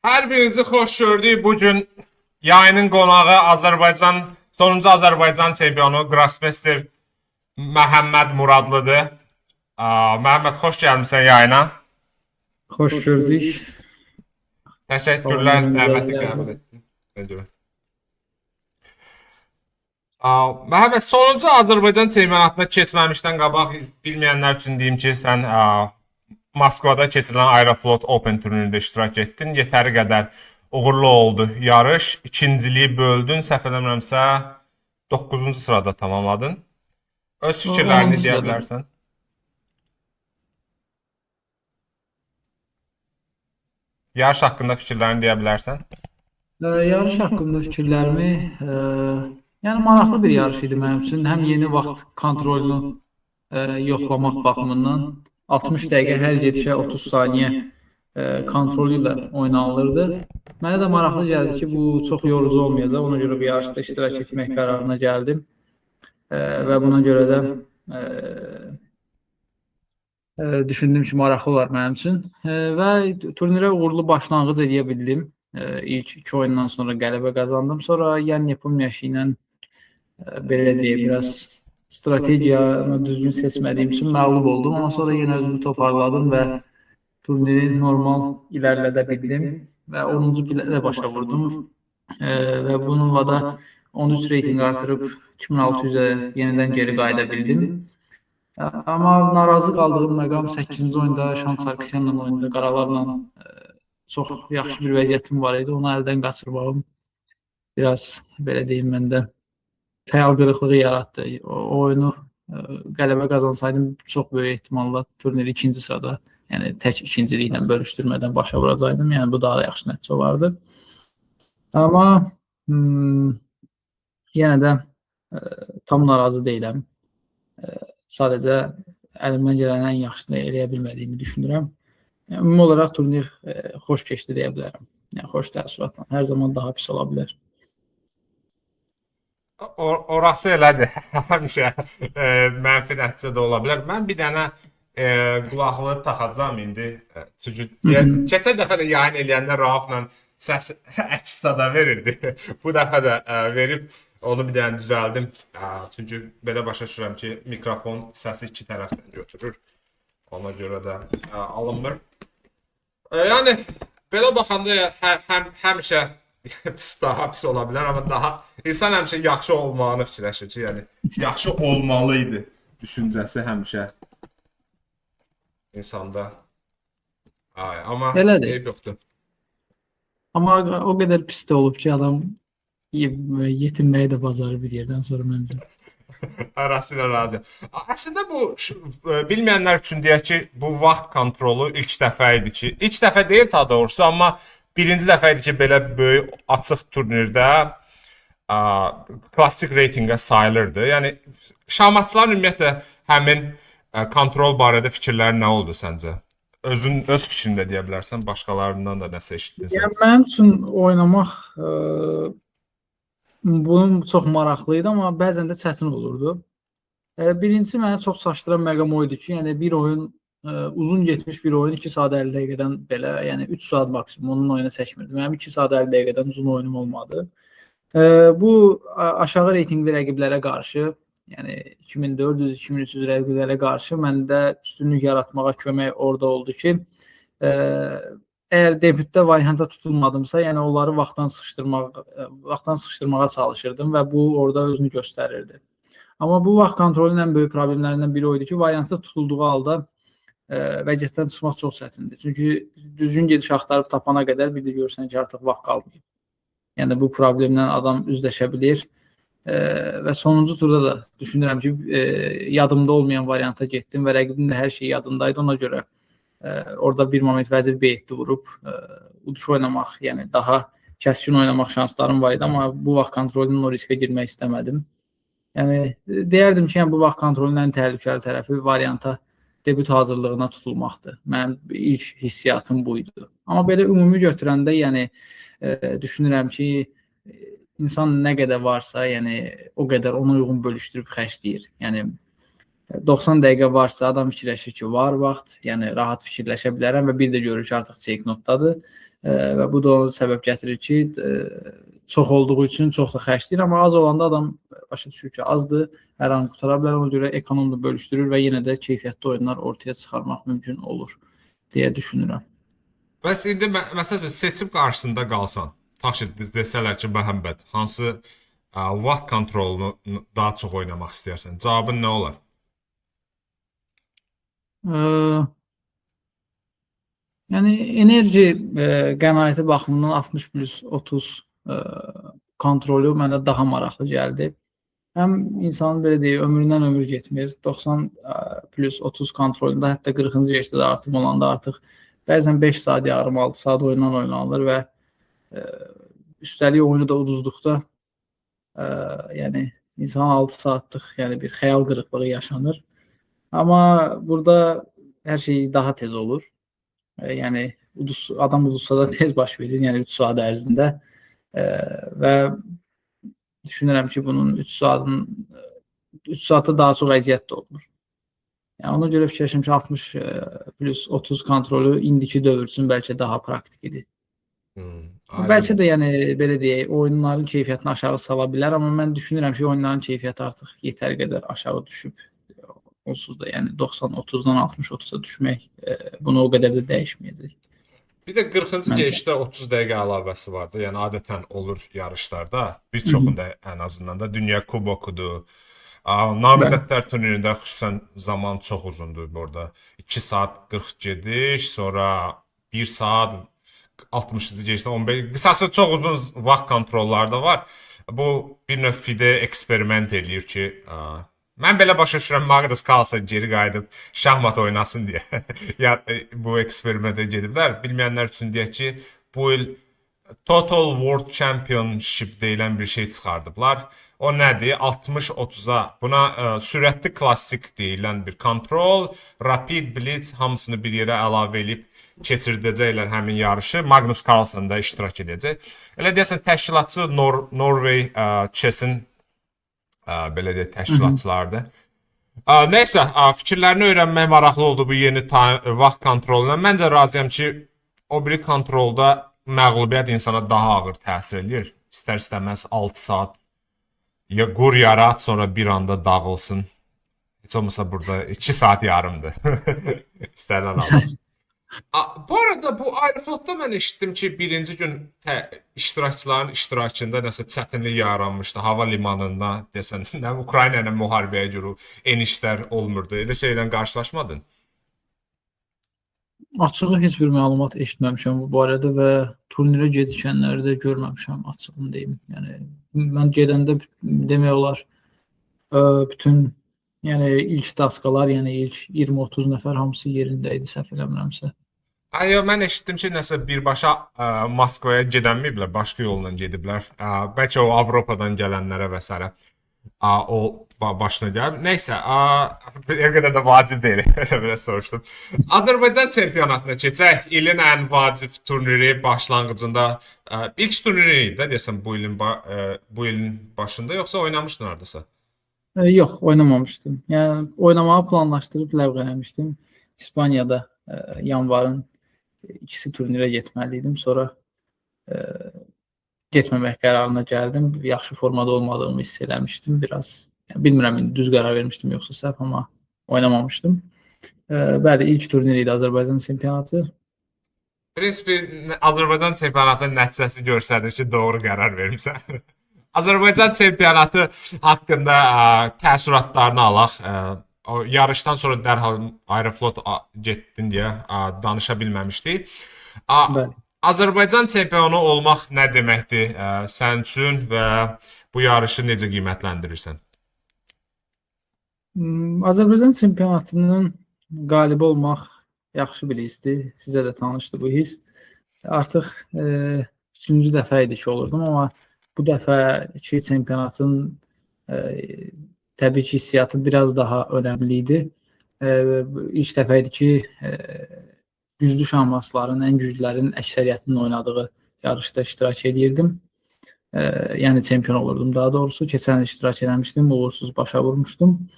Hər birinizi xoş gördük. Bu gün yayının qonağı sonuncu Azərbaycan çempionu Grossmeister Məhəmməd Muradlıdır. Məhəmməd, xoş gəlmisən yayına. Hoş gördük. Təşəkkürlər, Tamam, dəvəti gözləyirəm. qəbul etdin. Ödülü. Məhəmməd, sonuncu Azərbaycan çempionatına keçməmişdən qabaq bilməyənlər üçün deyim ki, sən Moskvada keçirilən Aeroflot Open turnirində iştirak etdin. Yetəri qədər uğurlu oldu yarış. İkinciliyi böldün. Səhv eləmirəmsə 9-cu sırada tamamladın. Öz fikirlərini 10-cu deyə sırada. bilərsən. Yarış haqqında fikirlərini deyə bilərsən. Yarış haqqında fikirlərimi, yəni maraqlı bir yarış idi mənim üçün. Həm yeni vaxt kontrolunu yoxlamaq baxımından 60 dəqiqə hər gedişə 30 saniyə kontrolü ilə oynanılırdı. Mənə də maraqlı gəldi ki, bu çox yorucu olmayacaq. Ona görə bu yarışda iştirak etmək qərarına gəldim. Və buna görə də düşündüm ki, maraqlı olar mənim üçün. Və turnirə uğurlu başlanğıc edə bildim. İlk iki oyundan sonra qələbə qazandım. Sonra yan yapılmayaşı ilə belə deyək, biraz strategiyamı düzgün seçmədiyim üçün məğlub oldum. Amma sonra yenə özümü toparladım və turniri normal ilərlədə bildim. Və 10-cu pillə başa vurdum. Və bununla da 13 reytinq artırıb 2600-ə yenidən geri qayıda bildim. Amma narazı qaldığım məqam 8-ci oyunda Şan Sarkisyanla oyunda qaralarla çox yaxşı bir vəziyyətim var idi. Onu əldən qaçırmağım biraz belə deyim məndə xəyal qırıqlığı yaratdı. O oyunu qələbə qazansaydım çox böyük ehtimalla turniri ikinci sırada, yəni tək ikinciliklə bölüşdürmədən başa vuracaqdım. Yəni bu daha da yaxşı nəticə olardı. Amma yenə də tam narazı deyiləm. Sadəcə əlimdən gələn ən yaxşısını eləyə bilmədiyimi düşünürəm. Yəni, ümumi olaraq turnir xoş keçdi deyə bilərəm. Yəni xoş təəssüratla. Hər zaman daha pis ola bilər. Orası elədir. Həmişə mənfi nəticə də ola bilər. Mən bir dənə qulaqlığı taxacağam indi. Çünki keçən dəfə də yayın eləyəndə Raufla səs əks sada verirdi. Bu dəfə də verib onu bir dənə düzəldim. Çünki belə başa düşürəm ki, mikrofon səsi iki tərəfdən götürür. Ona görə də alınmır. Yəni belə baxanda həmişə daha pis ola bilər, amma daha insan həmişə yaxşı olmağını fikirləşir ki, yəni yaxşı olmalı idi düşüncəsi həmişə insanda. Amma eyb yoxdur. Amma o qədər pis də olub ki, adam yetinməyi də bacarır bir yerdən sonra məncə. Arasıyla razıyam. Əslində bu bilməyənlər üçün deyək ki, bu vaxt kontrolu ilk dəfə idi ki, ilk dəfə deyil daha doğrusu, amma birinci dəfə idi ki, belə böyük açıq turnirdə klassik reytinqə sayılırdı. Yəni şahmatçıların ümumiyyətlə həmin kontrol barədə fikirləri nə oldu səncə? Öz fikrini də deyə bilərsən, başqalarından da nəsə eşitdinsə. Yəni mənim üçün oynamaq bunun çox maraqlı idi, amma bəzən də çətin olurdu. Birincisi mənə çox çaşdıran məqam o idi ki, yəni bir oyun uzun getmiş bir oyun 2 saat 50 dəqiqədən belə, yəni 3 saat maksimum onun oyuna çəkmirdim. Mənim 2 saat 50 dəqiqədən uzun oyunum olmadı. Bu aşağı reytinqli rəqiblərə qarşı, yəni 2400-2300 rəqiblərə qarşı məndə üstünlük yaratmağa kömək orada oldu ki, əgər debütdə variantda tutulmadımsa, yəni onları vaxtdan sıxışdırmağa çalışırdım və bu orada özünü göstərirdi. Amma bu vaxt kontrolünün ən böyük problemlərindən biri o idi ki, variantda tutulduğu halda vəziyyətdən çıxmaq çox çətindir. Çünki düzgün gediş axtarıb tapana qədər bir də görürsən ki, artıq vaxt qalmayıb. Yəni bu problemlə adam üzləşə bilir və sonuncu turda da düşünürəm ki, yadımda olmayan varianta getdim və rəqibin də hər şey yadındaydı. Ona görə orada bir moment vəzir B7 vurub uduş oynamaq, yəni daha kəskin oynamaq şanslarım var idi, amma bu vaxt kontrolünün o riskə girmək istəmədim. Yəni deyərdim ki, bu vaxt kontrolünün ən təhlükəli tərəfi varianta debüt hazırlığına tutulmaqdır. Mənim ilk hissiyatım bu idi. Amma belə ümumi götürəndə, yəni düşünürəm ki, insan nə qədər varsa, yəni o qədər ona uyğun bölüşdürüb xərcləyir. Yəni 90 dəqiqə varsa adam fikirləşir ki, var vaxt, yəni rahat fikirləşə bilərəm və bir də görür ki, artıq checknotdadır və bu da o səbəb gətirir ki, çox olduğu üçün çox da xərcləyir, amma az olanda adam başa düşür ki, azdır, hər an qutara bilər, ona görə ekonomla bölüşdürür və yenə də keyfiyyətli oyunlar ortaya çıxarmaq mümkün olur deyə düşünürəm. Bəs indi məsələn seçim qarşısında qalsan, tutaq ki, desələr ki, Məhəmməd, hansı vaxt kontrolunu daha çox oynamaq istəyirsən? Cavabın nə olar? Yəni enerji qənaəti baxımından 60+30 kontrolü mənə daha maraqlı gəldi. Həm insanın belə deyək, ömründən ömür getmir. 90+30 kontrolündə hətta 40-cı yaşda da artım olanda artıq bəzən 5 saat yarım, 6 saat oyundan oynanılır və üstəlik oyunu da uduzduqda yəni insan 6 saatlıq yəni bir xəyal qırıqlığı yaşanır. Amma burada hər şey daha tez olur. Yəni adam uduzsa da tez baş verir, yəni 3 saat ərzində və düşünürəm ki, bunun 3 saatda daha çox əziyyət də olunur. Yəni ona görə fikirləşirəm ki, 60+30 kontrolü indiki dövr üçün bəlkə daha praktik idi. Bəlkə də yəni belə deyək, oyunların keyfiyyətini aşağı sala bilər, amma mən düşünürəm ki, oyunların keyfiyyəti artıq yetər qədər aşağı düşüb. Onsuz da yəni 90-30-dan 60-30-a düşmək bunu o qədər də dəyişməyəcək. Bir də 40-cı geçdə 30 dəqiqə əlavəsi var da. Yəni adətən olur yarışlarda. Bir çoxunda ən azından da Dünya Kubokudur. Namizədlər turnirində xüsusən zaman çox uzundur orada. 2 saat 40 gediş, sonra 1 saat 60-cı geçdə 15. Qısası çox uzun vaxt kontrolları da var. Bu bir növ FIDE eksperiment eləyir ki, mən belə başa düşürəm, Magnus Carlsen geri qayıdıb şahmat oynasın deyə bu eksperimentə gediblər. Bilməyənlər üçün deyək ki, bu il Total World Championship deyilən bir şey çıxardıblar. O nədir? 60-30-a. Buna sürətli klassik deyilən bir kontrol, rapid, blitz hamısını bir yerə əlavə edib keçirdəcəklər həmin yarışı. Magnus Carlsen da iştirak edəcək. Elə deyəsən təşkilatçı Norway Chess'in belə deyək, təşkilatçılardır. Nəysə, fikirlərini öyrənmək maraqlı oldu bu yeni vaxt kontrolundan. Mən də razıyam ki, o biri kontrolda məğlubiyyət insana daha ağır təsir edir. İstər-istəməz 6 saat qur yarat, sonra bir anda dağılsın. Heç olmasa burada 2 saat yarımdır. İstənilən alın. Bu arada bu Aeroflotda mən eşitdim ki, birinci gün iştirakçıların iştirakında nəsə çətinlik yaranmışdı. Hava limanında desən, Ukrayna ilə müharibəyə görə enişlər olmurdu. Elə şeylə qarşılaşmadın? Açığı heç bir məlumat eşitməmişəm bu barədə və turnirə gedişənləri də görməmişəm, açığını deyim. Yəni mən gedəndə demək olar bütün yəni ilk daskalar, yəni ilk 20-30 nəfər hamısı yerində idi, səhv eləmirəmsə. Mən eşitdim ki, nəsə birbaşa Moskvaya gedənməyiblər, başqa yolla gediblər. Bəlkə o Avropadan gələnlərə və s. O başına gəlib. Nəysə, bir qədər də vacib deyil, belə soruşdum. Azərbaycan çempionatına keçək. İlin ən vacib turniri başlanğıcında. İlk turniri idi də, deyəsən, bu ilin başında, yoxsa oynamışdın hardasa? Yox, oynamamışdım. Yəni, oynamağı planlaşdırıb ləğv eləmişdim. İspaniyada yanvarın ikisi turnirə getməliydim. Sonra getməmək qərarına gəldim. Yaxşı formada olmadığımı hiss eləmişdim biraz. Yəni, bilmirəm, düz qərar vermişdim yoxsa səhv, amma oynamamışdım. Bəli, ilk turnir idi Azərbaycan çempionatı. Prinsipi, Azərbaycan çempionatının nəticəsi göstərir ki, doğru qərar vermişsən. Azərbaycan çempionatı haqqında təəssüratlarını alaq. O yarışdan sonra dərhal Aeroflot getdin deyə danışa bilməmişdik. Azərbaycan çempionu olmaq nə deməkdir sənin üçün və bu yarışı necə qiymətləndirirsən? Azərbaycan çempionatının qalibi olmaq yaxşı bir hissdir. Sizə də tanışdı bu hiss. Artıq 3-cü dəfə idi ki, olurdum, amma bu dəfəki çempionatın təbii ki, hissiyatı biraz daha önəmli idi. İlk dəfə idi ki, güclü şahmatların, ən güclülərin əksəriyyətinin oynadığı yarışda iştirak edirdim. Yəni, çempion olurdum daha doğrusu. Keçən il iştirak eləmişdim, uğursuz başa vurmuşdum.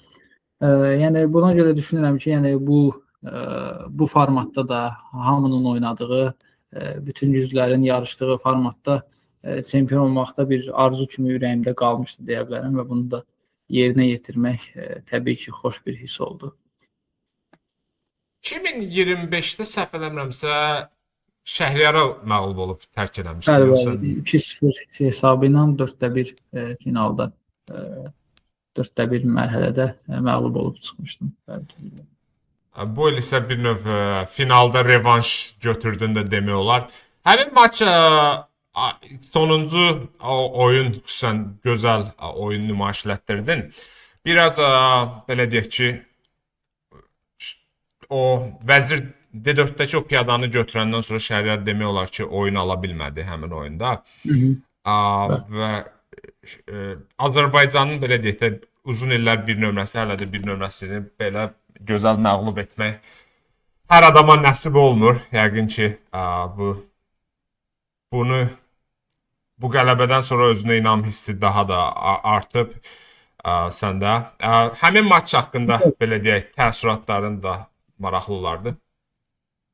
Yəni, buna görə düşünürəm ki, yəni, bu formatda da hamının oynadığı bütün yüzlərin yarışdığı formatda çempion olmaqda bir arzu kimi ürəyimdə qalmışdı deyə bilərəm və bunu da yerinə yetirmək təbii ki, xoş bir his oldu. 2025-də səhv eləmirəmsə Şəhriyara məğlub olub tərk eləmişdi. Bəli, Yoxsa bəli. 2-0 hesabı ilə 4-1 finalda 4-1 mərhələdə məğlub olub çıxmışdım. Bəli. bu il isə bir növ finalda revanş götürdün də demək olar. Həmin maç sonuncu oyun xüsusən gözəl oyun nümayiş etdirdin. Biraz belə deyək ki, o vəzir D4-dəki o piyadanı götürəndən sonra Şəhriyar demək olar ki, oyun ala bilmədi həmin oyunda. Və Azərbaycanın belə deyək də uzun illər bir nömrəsi, hələ də bir nömrəsini belə gözəl məğlub etmək hər adama nəsib olmur. Yəqin ki, bu qələbədən sonra özünə inam hissi daha da artıb səndə. Həmin maç haqqında belə deyək, təəssüratların da maraqlı olardı.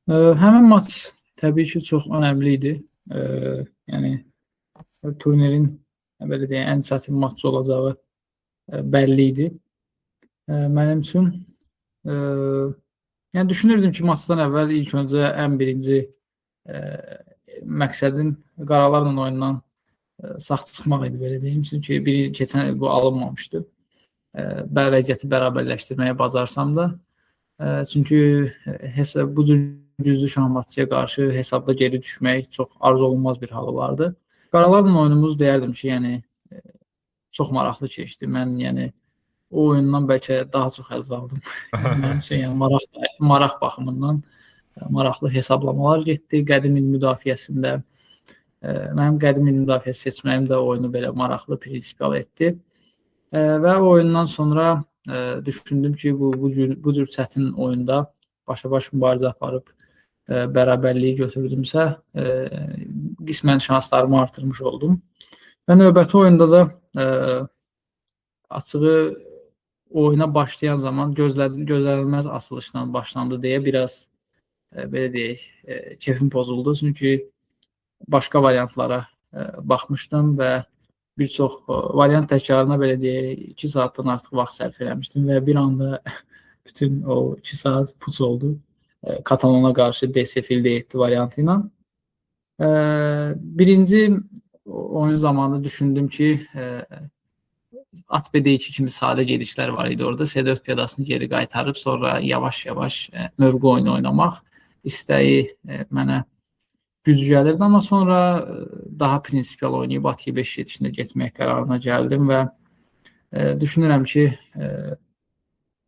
Həmin maç təbii ki, çox önəmli idi. Yəni turnirin belə deyək, ən çətin matç olacağı bəlli idi. Mənim üçün yəni düşünürdüm ki, maçdan əvvəl ilk öncə ən birinci məqsədim qaralarla oyundan sağ çıxmaq idi, belə deyim. Çünki keçən il bu alınmamışdı. Vəziyyəti bərabərləşdirməyə bacarsam da. Çünki bu cür güclü şahmatçıya qarşı hesabda geri düşmək çox arzu olunmaz bir hal olardı. Qaralarla oyunumuz deyərdim ki, yəni çox maraqlı keçdi. Mən yəni o oyundan bəlkə daha çox həzz aldım. Mənim üçün yəni maraq baxımından maraqlı hesablamalar getdi. Qədim il müdafiəsində mənim qədim il müdafiəsi seçməyim də oyunu belə maraqlı, prinsipial etdi. Və o oyundan sonra düşündüm ki, bu cür çətin oyunda başa-baş mübarizə aparıb bərabərliyi götürdümsə, qismən şanslarımı artırmış oldum. Və növbəti oyunda da açığı oyuna başlayan zaman gözlənilməz açılışla başlandı deyə biraz belə deyək, keyfim pozuldu. Çünki başqa variantlara baxmışdım və bir çox variant təkrarına belə deyək, 2 saatdan artıq vaxt sərf eləmişdim və bir anda bütün o 2 saat puç oldu. Katalona qarşı DSFL etdi variantı ilə. Birinci oyun zamanı düşündüm ki, at BD2 kimi sadə gedişlər var idi orada. C4 piyadasını geri qaytarıb sonra yavaş-yavaş mövqe oyunu oynamaq istəyi mənə güc gəlirdi. Amma sonra daha prinsipial oynayıb at G5 gedişində getmək qərarına gəldim və düşünürəm ki,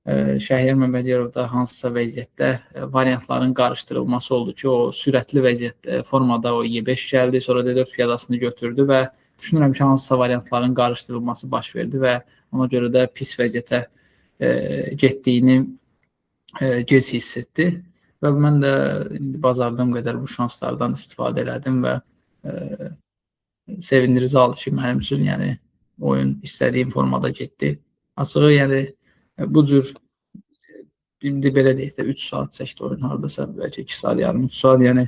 Şəhriyar Məmmədiyevdə hansısa vəziyyətdə variantların qarışdırılması oldu ki, o sürətli vəziyyətdə formada o E5 gəldi, sonra D4 piyadasını götürdü və düşünürəm ki, hansısa variantların qarışdırılması baş verdi və ona görə də pis vəziyyətə getdiyini gec hiss etdi və mən də bacardığım qədər bu şanslardan istifadə elədim və sevindirici aldı ki, mənim üçün yəni oyun istədiyim formada getdi. Açığı yəni bu cür belə deyək də 3 saat çəkdi oyun hardasa, bəlkə 2 saat, yarım 3 saat, yəni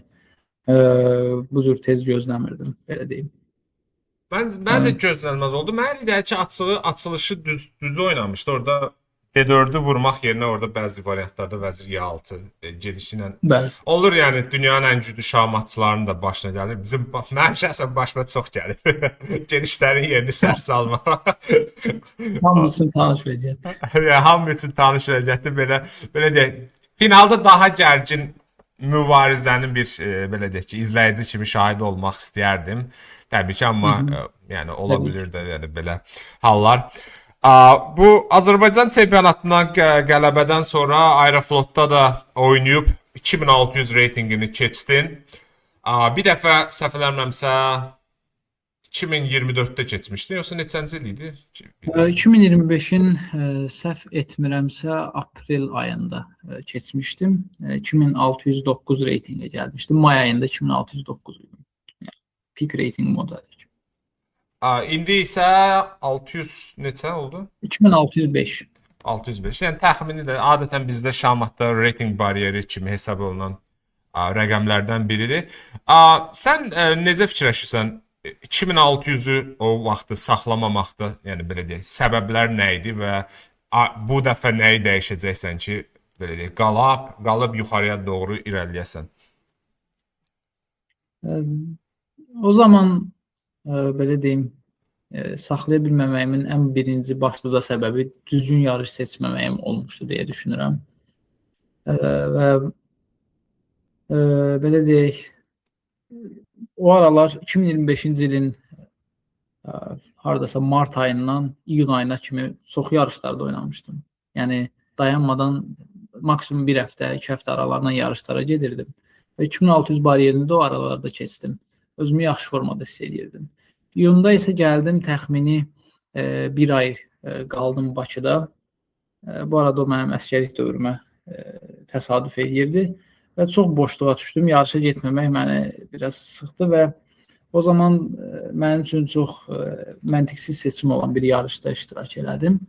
bu cür tez gözləmirdim, belə deyim. Mən də gözlənilməz oldu. Mən elə ki, açılışı düz oynamışdı. Orada D4-ü vurmaq yerinə orada bəzi variantlarda vəzir Y6 gedişi ilə olur. Yəni dünyanın ən güclü şahmatçılarının da başına gəlir. Mənim şəxsən başıma çox gəlir. Genişlərin yerini səhv salma. Hamı üçün tanış vəziyyət. Hamı üçün tanış vəziyyətdir. Belə deyək, finalda daha gərgin mübarizənin bir belə deyək ki, izləyici kimi şahid olmaq istəyərdim. Təbii ki, amma yəni ola bilər də yəni belə hallar. Bu Azərbaycan çempionatından qələbədən sonra Aeroflotda da oynayıb 2600 reytingini keçdin. Bir dəfə səhv eləmirəmsə 2024-də keçmişdin, yoxsa neçənci il idi? 2025-in səhv etmirəmsə aprel ayında keçmişdim. 2609 reytinqə gəlmişdim. May ayında 2609 idim. Peak reyting modeli. İndi isə 600 neçə oldu? 2605. 605. Yəni təxmini də adətən bizdə şahmatda reyting bariyeri kimi hesab olunan rəqəmlərdən biridir. Sən necə fikirləşirsən? 2600-ü o vaxtı saxlamamaqda, yəni belə deyək, səbəblər nə idi və bu dəfə nəyi dəyişəcəksən ki, belə deyək, qalıb yuxarıya doğru irəliləyəsən? O zaman belə deyim, saxlaya bilməməyimin ən birinci başlıca səbəbi düzgün yarış seçməməyim olmuşdu deyə düşünürəm. Və belə deyək, o aralar 2025-ci ilin hardasa mart ayından iyun ayına kimi çox yarışlarda oynamışdım. Yəni dayanmadan maksimum bir həftə, 2 həftə aralarından yarışlara gedirdim. Və 2600 bariyerini də o aralarda keçdim. Özümü yaxşı formada hiss edirdim. İyunda isə gəldim, təxmini bir ay qaldım Bakıda. Bu arada o mənim əsgərlik dövrümə təsadüf edirdi və çox boşluğa düşdüm. Yarışa getməmək məni biraz sıxdı və o zaman mənim üçün çox məntiqsiz seçim olan bir yarışda iştirak elədim.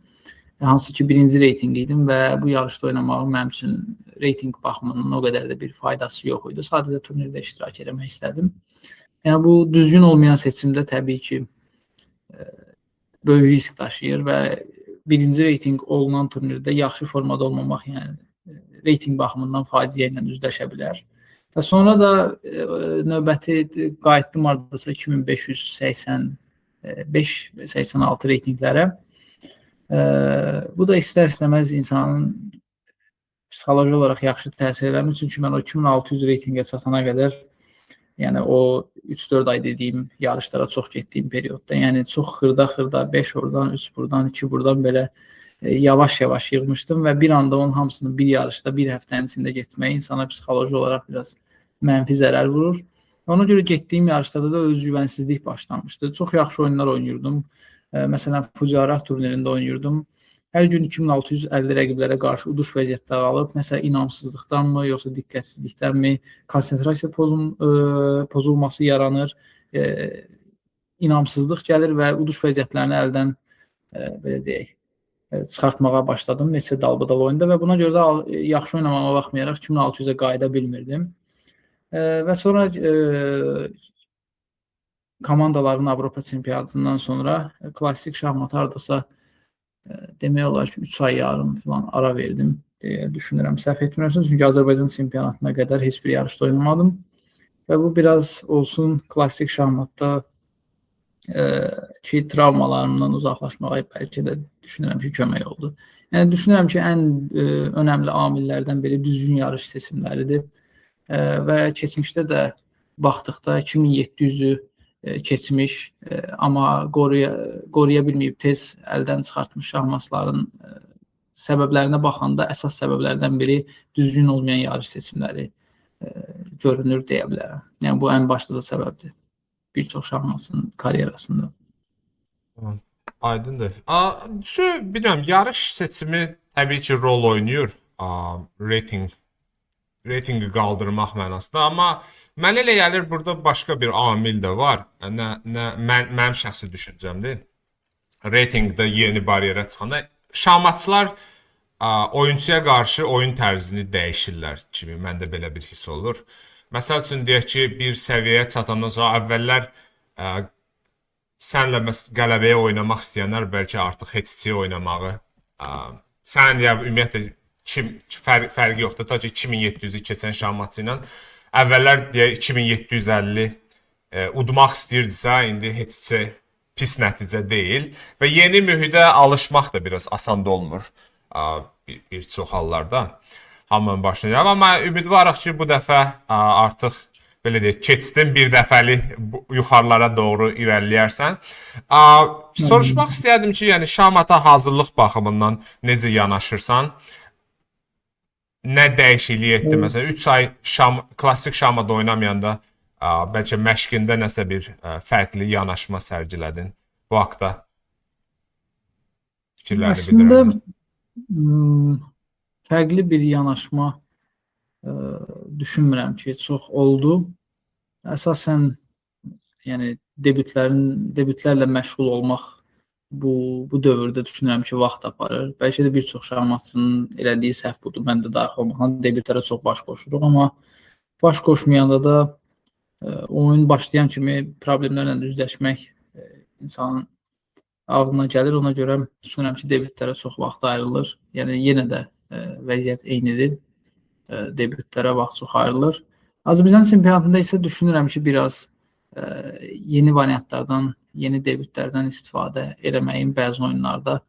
Hansı ki, birinci reytinq idim və bu yarışda oynamağın mənim üçün reytinq baxımından o qədər də bir faydası yox idi. Sadəcə turnirdə iştirak etmək istədim. Yəni bu düzgün olmayan seçimdə təbii ki, böyük risk daşıyır və birinci reytinq olunan turnirdə yaxşı formada olmamaq, yəni reytinq baxımından faciə ilə üzləşə bilər. Və sonra da növbəti qayıtdım hardasa 2585-86 reytinqlərə. Bu da istər-istəməz insanın psixoloji olaraq yaxşı təsir eləmir. Çünki mən o 2600 reytinqə çatana qədər, yəni o 3-4 ay dediyim yarışlara çox getdiyim periodda, yəni çox xırda-xırda 5 oradan, 3 buradan, 2 buradan belə yavaş-yavaş yığmışdım və bir anda onun hamısını bir yarışda, bir həftənin içində getməyi insana psixoloji olaraq biraz mənfi zərər vurur. Ona görə getdiyim yarışlarda da özgüvənsizlik başlanmışdı. Çox yaxşı oyunlar oynayırdım. Məsələn, Fujairah turnirində oynayırdım. Hər gün 2650 rəqiblərə qarşı uduş vəziyyətləri alıb, məsələn, inamsızlıqdanmı, yoxsa diqqətsizlikdənmi, konsentrasiya pozulması yaranır, inamsızlıq gəlir və uduş vəziyyətlərini əldən, belə deyək, çıxartmağa başladım neçə dalbadal oyunda və buna görə də yaxşı oynamama baxmayaraq 2600-ə qayıda bilmirdim. Və sonra komandaların Avropa çempionatından sonra klassik şahmat hardasa demək olar ki 3 ay yarım falan ara verdim deyə düşünürəm. Səhv etmirəmsə, çünki Azərbaycan çempionatına qədər heç bir yarışda oynamadım və bu biraz olsun klassik şahmatda ki travmalarımdan uzaqlaşmağa bəlkə də düşünürəm ki kömək oldu. Yəni düşünürəm ki ən önəmli amillərdən biri düzgün yarış seçimləridir və keçmişdə də baxdıqda 2700-ü keçmiş, amma qoruya bilməyib tez əldən çıxartmış şahmatların səbəblərinə baxanda əsas səbəblərdən biri düzgün olmayan yarış seçimləri görünür deyə bilərəm. Yəni bu ən başlıca səbəbdir bir çox şahmatın karyerasında. Aydındır. Bilmirəm, yarış seçimi təbii ki rol oynayır reytinqi qaldırmaq mənasında, amma mənə elə gəlir burada başqa bir amil də var. Mənim şəxsi düşüncəmdir. Reytinqdə yeni bariyerə çıxanda şahmatçılar oyunçuya qarşı oyun tərzini dəyişirlər kimi məndə belə bir hiss olur. Məsəl üçün deyək ki, bir səviyyəyə çatandan sonra əvvəllər sənlə qələbəyə oynamaq istəyənlər bəlkə artıq heç oynamağı, sən ya ümumiyyətlə fərqi yoxdur. Ta ki 2700-ü keçən şahmatçı ilə əvvəllər deyək 2750 udmaq istəyirdisə, indi heç pis nəticə deyil və yeni mühidə alışmaq da biraz asan da olmur bir çox hallarda. Hamının başlayacaq, amma ümidvarıq ki bu dəfə artıq belə deyək, keçdin bir dəfəli yuxarılara doğru irəliləyərsən. Soruşmaq istəyərdim ki, yəni şahmata hazırlıq baxımından necə yanaşırsan? Nə dəyişiklik etdi? Məsələn, 3 ay klassik şahmat oynamayanda bəlkə məşqində nəsə bir fərqli yanaşma sərgilədin bu haqda fikirlərini bildirəm. Əslində, fərqli bir yanaşma düşünmürəm ki, çox oldu. Əsasən, yəni debütlərlə məşğul olmaq bu dövrdə düşünürəm ki, vaxt aparır. Bəlkə də bir çox şahmatçının elədiyi səhv budur. Mən də daxil olmaqla debütlərə çox baş qoşuruq, amma Baş qoşmayanda da oyun başlayan kimi problemlərlə üzləşmək insanın ağlına gəlir. Ona görə düşünürəm ki, debütlərə çox vaxt ayrılır. Yəni yenə də vəziyyət eynidir. Debütlərə vaxt çox ayrılır. Azərbaycan çempionatında isə düşünürəm ki, biraz yeni variantlardan, yeni debütlərdən istifadə eləməyin bəzi oyunlarda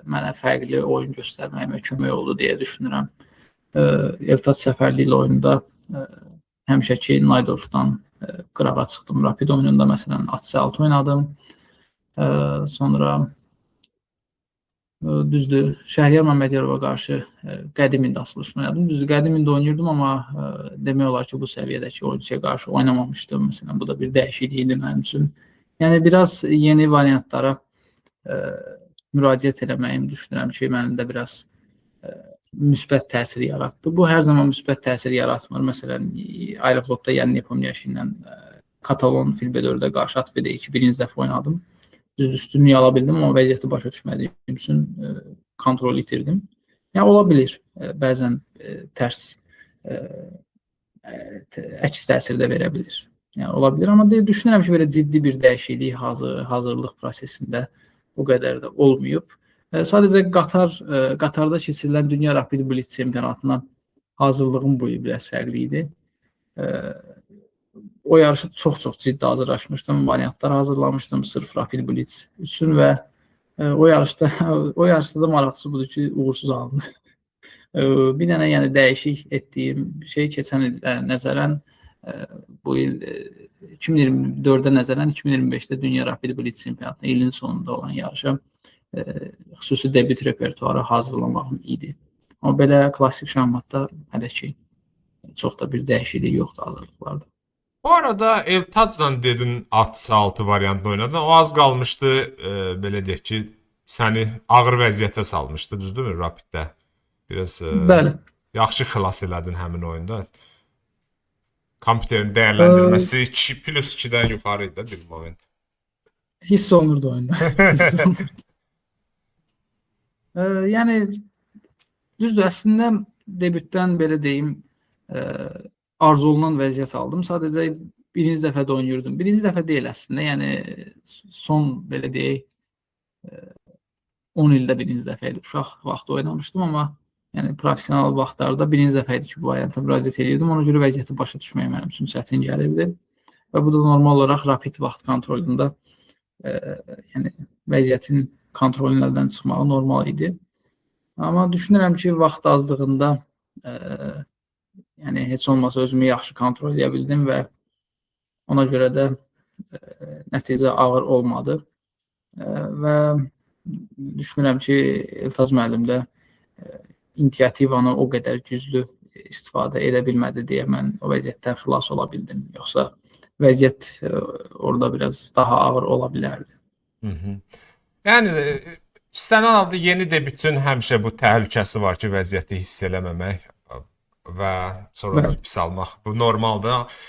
mənə fərqli oyun göstərməyimə kömək oldu deyə düşünürəm. Eltad səfərliyi ilə oyunda həmişəki Naydorfdan qırağa çıxdım. Rapid oyununda məsələn Atsaltı oynadım. Sonra düzdür, Şəhriyar Məmmədiyarova qarşı qədim ildə açılışını oynadım. Düzdür, qədim ildə oynayırdım, amma demək olar ki, bu səviyyədəki oyunçuya qarşı oynamamışdım. Məsələn, bu da bir dəyişiklik idi mənim üçün. Yəni, biraz yeni variantlara müraciət eləməyim düşünürəm ki, mənim də biraz müsbət təsir yaratdı. Bu hər zaman müsbət təsir yaratmır. Məsələn, Aeroflotda Yanni Nepomniachtchi ilə Katalon Filbedördə qarşı ATV-də birinci dəfə oynadım. Düzdür, üstünlüyü ala bildim, amma vəziyyəti başa düşmədiyim üçün kontrol itirdim. Yəni, ola bilir, bəzən tərs əks təsir də verə bilir. Yəni, ola bilir, amma düşünürəm ki, belə ciddi bir dəyişiklik hazırlıq prosesində o qədər də olmayıb. Sadəcə Qatarda keçirilən Dünya Rapid Blitz çempionatına hazırlığım bu il biraz fərqli idi. O yarışa çox ciddi hazırlaşmışdım, variantlar hazırlamışdım sırf Rapid Blitz üçün və o yarışda da maraqlısı budur ki, uğursuz aldım. Bir dənə yəni dəyişik etdiyim şey keçən il nəzərən bu il 2024-də nəzərən 2025-də Dünya Rapid Blitz çempionatına ilin sonunda olan yarışa xüsusi debüt repertuarı hazırlamağım idi. Amma belə klassik şahmatda hələ ki çox da bir dəyişiklik yoxdur hazırlıqlarda. Bu arada Eltadla dedin at-saltı variantını oynadın. O az qalmışdı, belə deyək ki, səni ağır vəziyyətə salmışdı, düzdürmü Rapiddə? Biraz yaxşı xilas elədin həmin oyunda. Kompüterin dəyərləndirməsi 2+2-dən yuxarı idi bir moment. Hiss olunurdu oyunda. Yəni, düzdür, əslində debütdən belə deyim, arzu olunan vəziyyət aldım. Sadəcə birinci dəfə də oynayırdım. Birinci dəfə deyil əslində, yəni son belə deyək 10 ildə birinci dəfə idi. Uşaq vaxtı oynamışdım, amma yəni professional vaxtlarda birinci dəfə idi ki, bu varianta müraciət edirdim. Ona görə vəziyyəti başa düşmək mənim üçün çətin gəlirdi. Və bu da normal olaraq rapid vaxt kontrolunda yəni vəziyyətin kontrolündən çıxmağı normal idi. Amma düşünürəm ki, vaxt azlığında yəni heç olmasa özümü yaxşı kontrol edə bildim və ona görə də nəticə ağır olmadı. Və düşünürəm ki, Eltaz müəllim də initiativanı o qədər güclü istifadə edə bilmədi deyə mən o vəziyyətdən xilas ola bildim. Yoxsa vəziyyət orada biraz daha ağır ola bilərdi. Yəni, istənilən halda yeni debütün həmişə bu təhlükəsi var ki, vəziyyəti hiss eləməmək və sonradan pis almaq. Bu normaldır.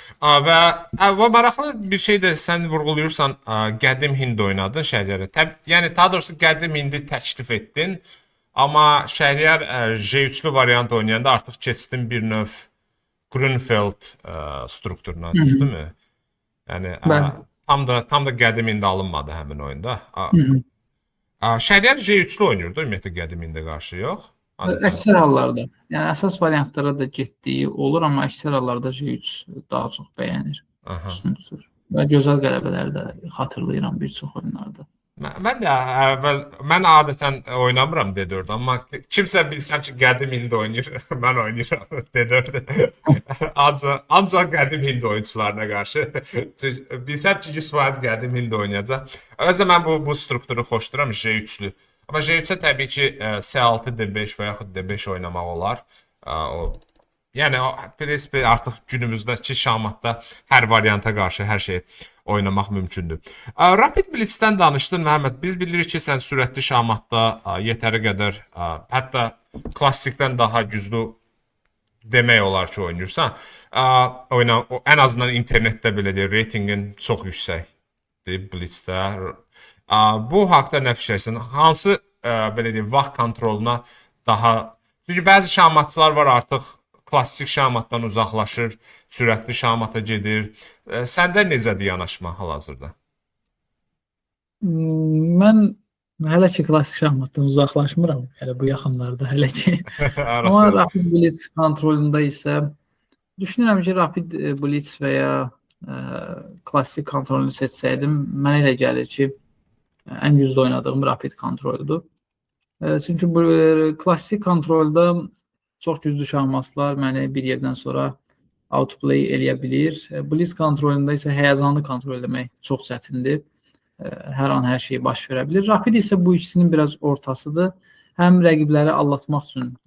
Və maraqlı bir şey də sən vurğuluyursan, qədim Hind oynadın Şəhriyarı. Yəni, daha doğrusu qədim Hindi təklif etdin, amma Şəhriyar J3-lü variant oynayanda artıq keçdin bir növ Grünfeld strukturuna, düzdürmü? Yəni, tam da qədim Hindi alınmadı həmin oyunda. Şəhriyar J3-lü oynayırdı, ümumiyyətlə qədim Hindi qarşı yox? Əksər hallarda, yəni əsas variantlara da getdiyi olur, amma əksər hallarda J3 daha çox bəyənir, üstün tutur. Və gözəl qələbələri də xatırlayıram bir çox oyunlarda. Mən adətən oynamıram D4, amma kimsə bilsəm ki, qədim Hindi oynayır, mən oynayıram D4. Ancaq qədim Hindi oyunçularına qarşı. Bilsəm ki, 100% qədim Hindi oynayacaq. Özə mən bu strukturu xoşduram, J3-lü. Amma J3-ə təbii ki, C6, D5 və yaxud D5 oynamaq olar. Yəni, prinsip artıq günümüzdəki şahmatda hər varianta qarşı hər şey oynamaq mümkündür. Rapid Blitzdən danışdın, Məhəmməd. Biz bilirik ki, sən sürətli şahmatda yetəri qədər, hətta klassikdən daha güclü demək olar ki, oynayırsan. Ən azından internetdə belə deyir, reytingin çox yüksəkdir Blitzdə. Bu haqda nə fikirsən? Hansı belə deyim, vaxt kontroluna daha... Çünki bəzi şahmatçılar var artıq klassik şahmatdan uzaqlaşır, sürətli şahmata gedir. Səndə necədir yanaşma hal-hazırda? Mən hələ ki klassik şahmatdan uzaqlaşmıram. Hələ bu yaxınlarda hələ ki. Amma Arası. Rapid Blitz kontrolunda isə düşünürəm ki, Rapid Blitz və ya klassik kontrolunu seçsəydim, mənə elə gəlir ki, ən güclü oynadığım Rapid kontroldur. Çünki bu klassik kontrolda çox güclü şahmatlar məni bir yerdən sonra outplay eləyə bilir. Blitz kontrolunda isə həyəcanlı kontrol etmək çox çətindir. Hər an hər şey baş verə bilir. Rapid isə bu ikisinin biraz ortasıdır. Həm rəqibləri allatmaq üçün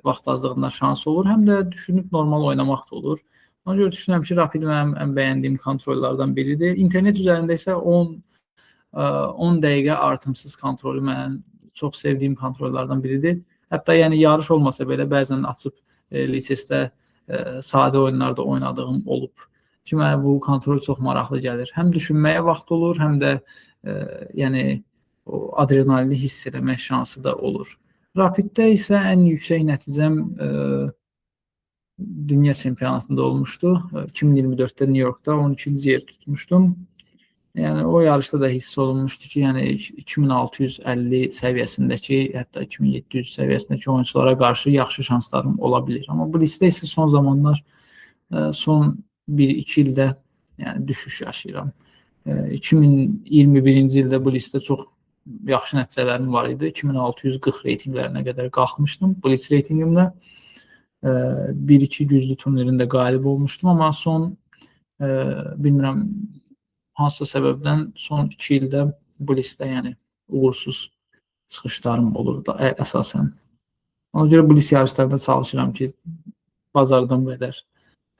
vaxt azlığında şans olur, həm də düşünüb normal oynamaq da olur. Ona görə düşünürəm ki, Rapid mənim ən bəyəndiyim kontrollardan biridir. İnternet üzərində isə 10 dəqiqə artımsız kontrolü mənim çox sevdiyim kontrollardan biridir. Hətta yəni yarış olmasa belə bəzən açıb lisesdə sadə oyunlarda oynadığım olub. Ki, mənə bu kontrol çox maraqlı gəlir. Həm düşünməyə vaxt olur, həm də yəni o adrenalini hiss eləmək şansı da olur. Rapiddə isə ən yüksək nəticəm dünya çempionatında olmuşdu. 2024-də New Yorkda 12-ci yer tutmuşdum. Yəni o yarışda da hiss olunmuşdu ki, yəni 2650 səviyyəsindəki, hətta 2700 səviyyəsindəki oyunçulara qarşı yaxşı şanslarım ola bilir. Amma bu listə isə son zamanlar, son 1-2 ildə yəni düşüş yaşayıram. 2021-ci ildə bu listə çox yaxşı nəticələrim var idi. 2640 reytinqlərinə qədər qalxmışdım Blitz reytinqimdə. 1-2 güclü turnirində qalib olmuşdum, amma son bilmirəm hansısa səbəbdən son 2 ildə bu listə yəni uğursuz çıxışlarım olur da əsasən. Ona görə bu list yarışlarında çalışıram ki, bazardığım qədər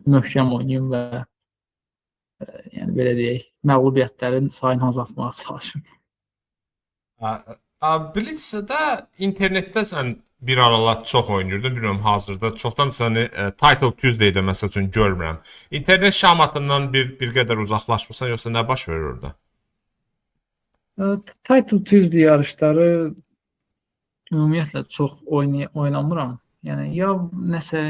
möhkəm oynayım və yəni belə deyək, məğlubiyyətlərin sayını azaltmağa çalışım. Blitzdə internetdə sən bir aralar çox oynayırdın, bilmirəm hazırda çoxdan səni Title Tuesday-də məsəl üçün görmürəm. İnternet şahmatından bir qədər uzaqlaşmısan, yoxsa nə baş verir orada? Title Tuesday yarışları ümumiyyətlə çox oynamıram. Yəni ya nəsə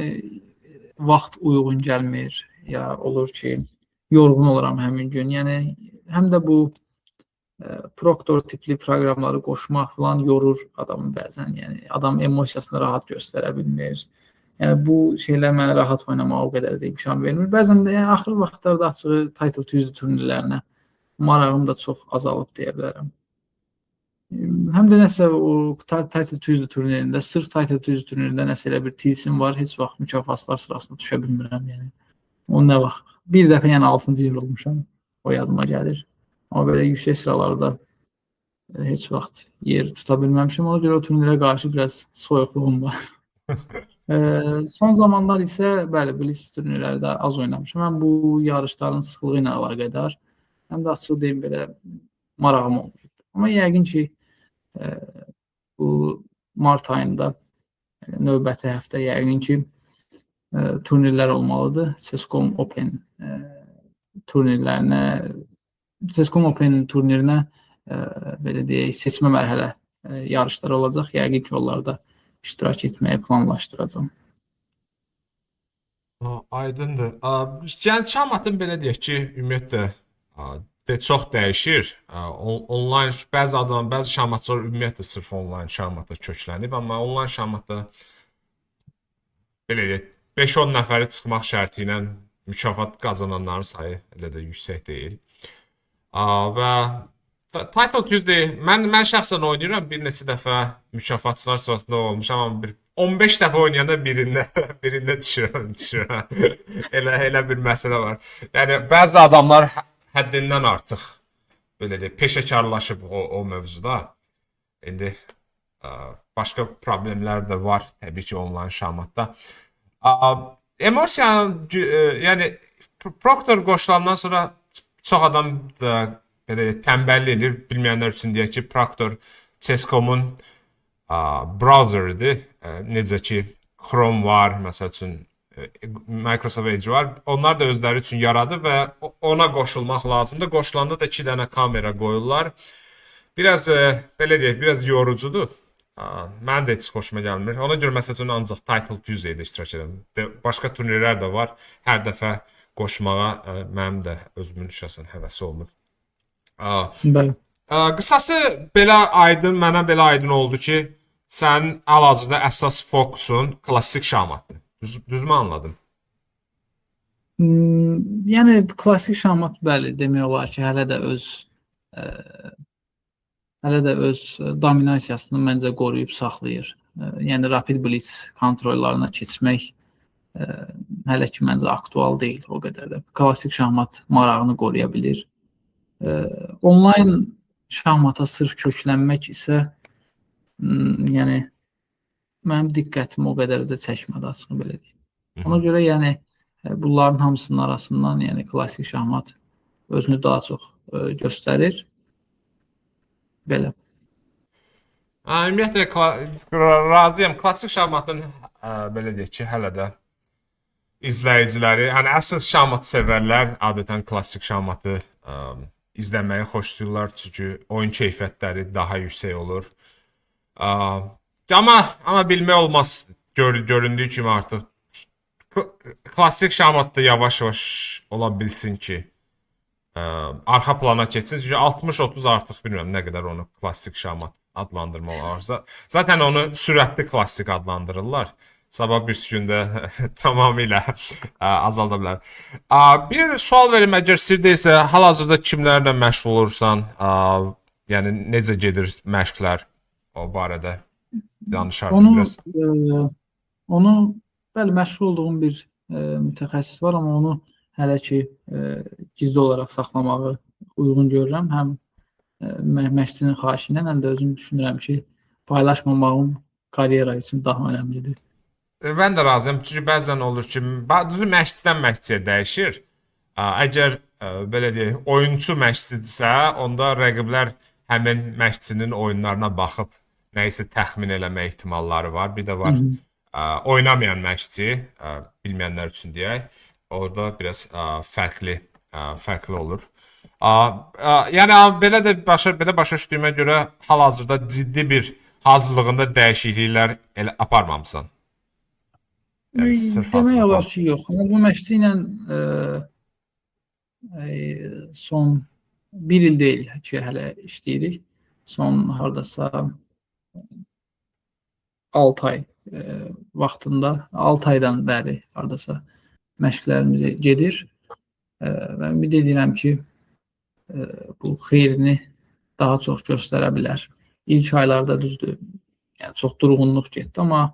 vaxt uyğun gəlmir, ya olur ki, yorğun oluram həmin gün. Yəni həm də bu Proctor tipli proqramları qoşmaq falan yorur adamı bəzən. Yəni adam emosiyasını rahat göstərə bilmir. Yəni bu şeylər mənə rahat oynamağa o qədər də imkan vermir. Bəzən də yəni axır vaxtlarda açığı Title Tuesday turnirlərinə marağım da çox azalıb deyə bilərəm. Həm də nəsə o Title Tuesday turnirində, sırf Title Tuesday turnirində nəsə elə bir tilsim var, heç vaxt mükafatlar sırasına düşə bilmirəm yəni. O nə vaxt? Bir dəfə yəni 6-cı yer olmuşam. O yadıma gəlir. Amma belə yüksək sıralarda heç vaxt yer tuta bilməmişim. Ona görə o turnirə qarşı biraz soyuqluğum var. Son zamanlar isə bəli, Blitz turnirlərdə az oynamışam. Həm bu yarışların sıxlığı ilə əlaqədar, həm də açıq deyim belə marağım olmur. Amma yəqin ki, bu mart ayında növbəti həftə yəqin ki, turnirlər olmalıdır. CS:GO Open turnirinə belə deyək, seçmə mərhələ yarışları olacaq. Yəqin ki, onlarda iştirak etməyi planlaşdıracağam. Aydındır. Yəni şahmatın belə deyək ki, ümumiyyətlə çox dəyişir. Onlayn bəzi şahmatçılar ümumiyyətlə sırf onlayn şahmata köklənib, amma onlayn şahmatda belə deyək 5-10 nəfəri çıxmaq şərti ilə mükafat qazananların sayı elə də yüksək deyil. Və Title Tuesday mən şəxsən oynayıram, bir neçə dəfə mükafatçılar sırasında olmuşam, amma 15 dəfə oynayanda birində düşürəm. Elə bir məsələ var. Yəni bəzi adamlar həddindən artıq belə deyək, peşəkarlaşıb o mövzuda. İndi başqa problemlər də var təbii ki, onlayn şahmatda. Emosiyanın, yəni Proctor qoşulandan sonra çox adam da belə tənbəllik edir. Bilməyənlər üçün deyək ki, Proctor CS:GO-mun browseridir. Necə ki, Chrome var, məsəl üçün Microsoft Edge var. Onlar da özləri üçün yaradı və ona qoşulmaq lazımdır. Qoşulanda da 2 dənə kamera qoyurlar. Biraz belə deyək, biraz yorucudur. Mən də heç xoşuma gəlmir. Ona görə məsəl üçün ancaq Title Tuesday-də iştirak edirəm. Başqa turnirlər də var. Hər dəfə qoşmağa mənim də özümün şəxsən həvəsi olmur. Aa, Bəli. Qısası mənə belə aydın oldu ki, sənin hal-hazırda əsas fokusun klassik şahmatdır. Düzmü anladım? Yəni klassik şahmat bəli demək olar ki, hələ də öz dominasiyasını məncə qoruyub saxlayır. Yəni rapid blitz kontrollarına keçmək hələ ki məncə aktual deyil o qədər də. Klassik şahmat marağını qoruya bilir. Onlayn şahmata sırf köklənmək isə yəni mənim diqqətimi o qədər də çəkmədi açığı belə deyim. Ona görə yəni bunların hamısının arasından yəni klassik şahmat özünü daha çox göstərir. Belə. Ümumiyyətlə razıyam. Klassik şahmatın belə deyək ki, hələ də izləyiciləri, yəni əsas şahmat sevərlər adətən klassik şahmatı izləməyi xoşlayırlar, çünki oyun keyfiyyətləri daha yüksək olur. Amma bilmək olmaz, göründüyü kimi artıq klassik şahmatda yavaş-yavaş ola bilsin ki, arxa plana keçsin. Çünki 60-30 artıq bilmirəm nə qədər onu klassik şahmat adlandırma olarsa. Zaten onu sürətli klassik adlandırırlar. Sabah bir gündə tamamilə azalda bilər. Bir sual verim, əgər sizdə isə hal-hazırda kimlərlə məşğul olursan, yəni necə gedir məşqlər, o barədə danışardın biraz. Onu bəli, məşğul olduğum bir mütəxəssis var, amma onu hələ ki gizli olaraq saxlamağı uyğun görürəm. Həm məşqçinin xahişi ilə, həm də özüm düşünürəm ki, paylaşmamağım karyera üçün daha önəmlidir. Mən də razıyam. Çünki bəzən olur ki, düzü məşqçidən məşqçiyə dəyişir. Əgər belə deyək, oyunçu məşqçidirsə, onda rəqiblər həmin məşqçinin oyunlarına baxıb nə isə təxmin eləmə ehtimalları var. Bir də var oynamayan məşqçi, bilməyənlər üçün deyək. Orada biraz fərqli olur. Yəni belə başa düşdüyümə görə hal-hazırda ciddi bir hazırlığında dəyişikliklər aparmamısan. Yəni, demək olar ki, yox. Amma bu məşqçi ilə son bir il deyil ki, hələ işləyirik. Son hardasa 6 ay vaxtında, 6 aydan bəri hardasa məşqlərimiz gedir. Və ümid edirəm ki, bu xeyrini daha çox göstərə bilər. İlk aylarda düzdür, yəni çox durğunluq getdi, amma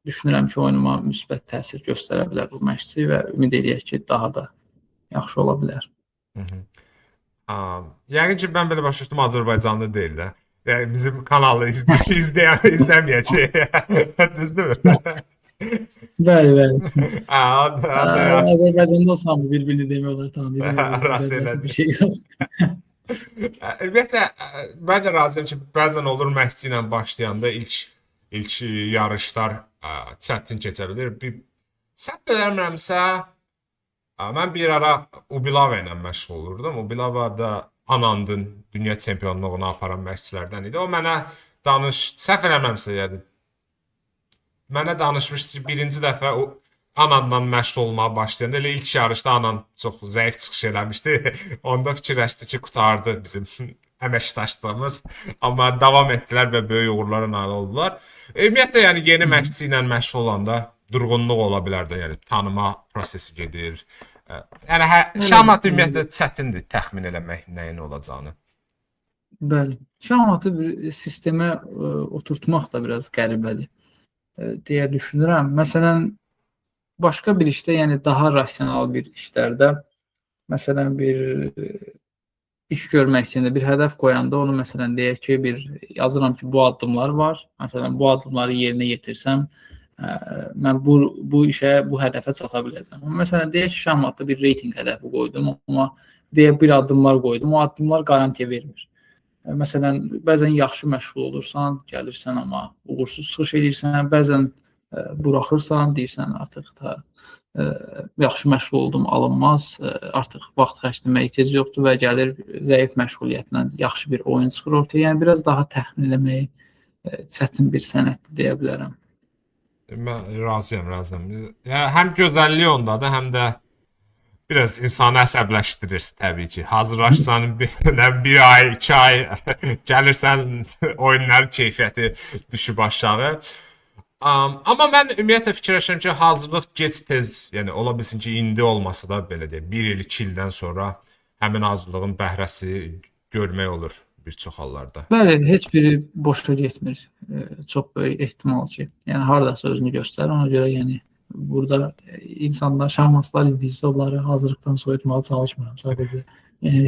düşünürəm ki, oyunuma müsbət təsir göstərə bilər bu məşqçi və ümid edək ki, daha da yaxşı ola bilər. Yəqin ki, mən belə başa düşdüm, Azərbaycanlı deyil də. Yəni bizim kanalı izləməyəcək. Düzdürmü? Bəli. Azərbaycanda olsam bir-birini demək olar tanıyır. Bir şey yox. Əlbəttə, mən də razıyam ki, bəzən olur məşqçi ilə başlayanda ilk yarışlar çətin keçə bilir. Səhv eləmirəmsə, mən bir ara Ubilava ilə məşğul olurdum. Ubilava da Anandın dünya çempionluğunu aparan məşqçilərdən idi. O mənə səhv eləmirəmsə, yəni mənə danışmışdı ki, birinci dəfə Anandan məşğul olmağa başlayanda elə ilk yarışda Anan çox zəif çıxış eləmişdi. Onda fikirləşdi ki, qurtardı bizim əməkdaşlığımız. Amma davam etdilər və böyük uğurlara nail oldular. Ümumiyyətlə, yəni yeni məşqçi ilə məşğul olanda durğunluq ola bilər də, yəni tanıma prosesi gedir. Yəni şahmat ümumiyyətlə çətindir təxmin eləmək nəyin olacağını. Bəli. Şahmatı bir sistemə oturtmaq da biraz qəribədir deyə düşünürəm. Məsələn, başqa bir işdə, yəni daha rasional bir işlərdə, məsələn, bir iş görmək istəyəndə, bir hədəf qoyanda onu məsələn deyək ki, yazıram ki, bu addımlar var. Məsələn, bu addımları yerinə yetirsəm, mən bu işə, bu hədəfə çata biləcəm. Məsələn, deyək ki, şahmatda bir reytinq hədəfi qoydum, amma deyək bir addımlar qoydum. O addımlar garantiya vermir. Məsələn, bəzən yaxşı məşğul olursan, gəlirsən, amma uğursuz çıxış edirsən, bəzən buraxırsan, deyirsən artıq da yaxşı məşğul oldum, alınmaz. Artıq vaxt xərcləməyə ehtiyac yoxdur və gəlir zəif məşğuliyyətlə yaxşı bir oyun çıxır ortaya. Yəni biraz daha təxmin eləmək çətin bir sənətdir deyə bilərəm. Mən razıyam. Yəni həm gözəlliyi ondadır, həm də biraz insanı əsəbləşdirir təbii ki. Hazırlaşsan bir ay, 2 ay gəlirsən oyunların keyfiyyəti düşüb aşağı. Amma mən ümumiyyətlə fikirləşirəm ki, hazırlıq gec-tez, yəni ola bilsin ki, indi olmasa da belə deyək, 1 il, 2 ildən sonra həmin hazırlığın bəhrəsi görmək olur bir çox hallarda. Bəli, heç biri boşa getmir. Çox böyük ehtimal ki, yəni hardasa özünü göstərir. Ona görə yəni burada insanlar, şahmatçılar izləyirsə, onları hazırlıqdan soyutmağa çalışmıram sadəcə. Yəni,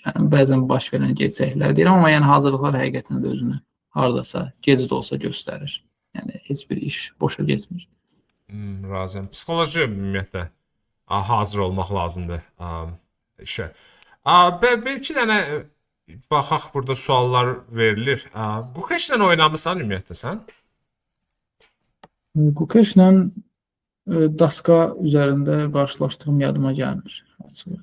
yəni bəzən baş verən gerçəklər deyirəm, amma yəni hazırlıqlar həqiqətən də özünü hardasa gec də olsa göstərir. Yəni heç bir iş boşa getmir. Razıyam. Psixoloji ümumiyyətlə hazır olmaq lazımdır işə. Bir iki dənə baxaq, burada suallar verilir. Gukeşlə oynamısan ümumiyyətlə sən? Gukeşlə daska üzərində qarşılaşdığım yadıma gəlmir açığı.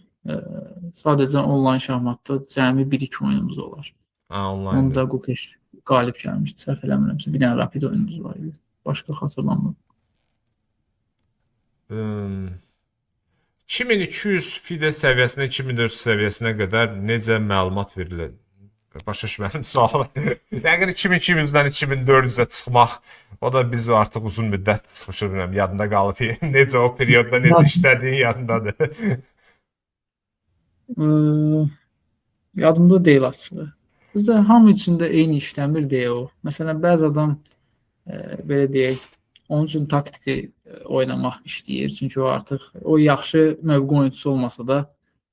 Sadəcə onlayn şahmatda cəmi 1-2 oyunumuz olar. Onlaynda. Onda Gukeş qalib gəlmişdi, səhv eləmirəmsə. Bir dənə rapid oyunumuz var idi. Başqa xatırlamıram. 2200 FIDE səviyyəsinə, 2400 səviyyəsinə qədər necə məlumat verilir? Başa düşmədim sualı. Yəqin 2200-dən 2400-ə çıxmaq, o da biz artıq uzun müddət çıxmışıq, bilmirəm, yadında qalıb. Necə o periodda necə işlədiyin yadındadır. Yadımda deyil açığı. Bizdə hamı üçün də eyni işləmir deyə o. Məsələn, bəzi adam belə deyək, onun üçün taktiki oynamaq işləyir. Çünki o artıq o yaxşı mövqe oyunçusu olmasa da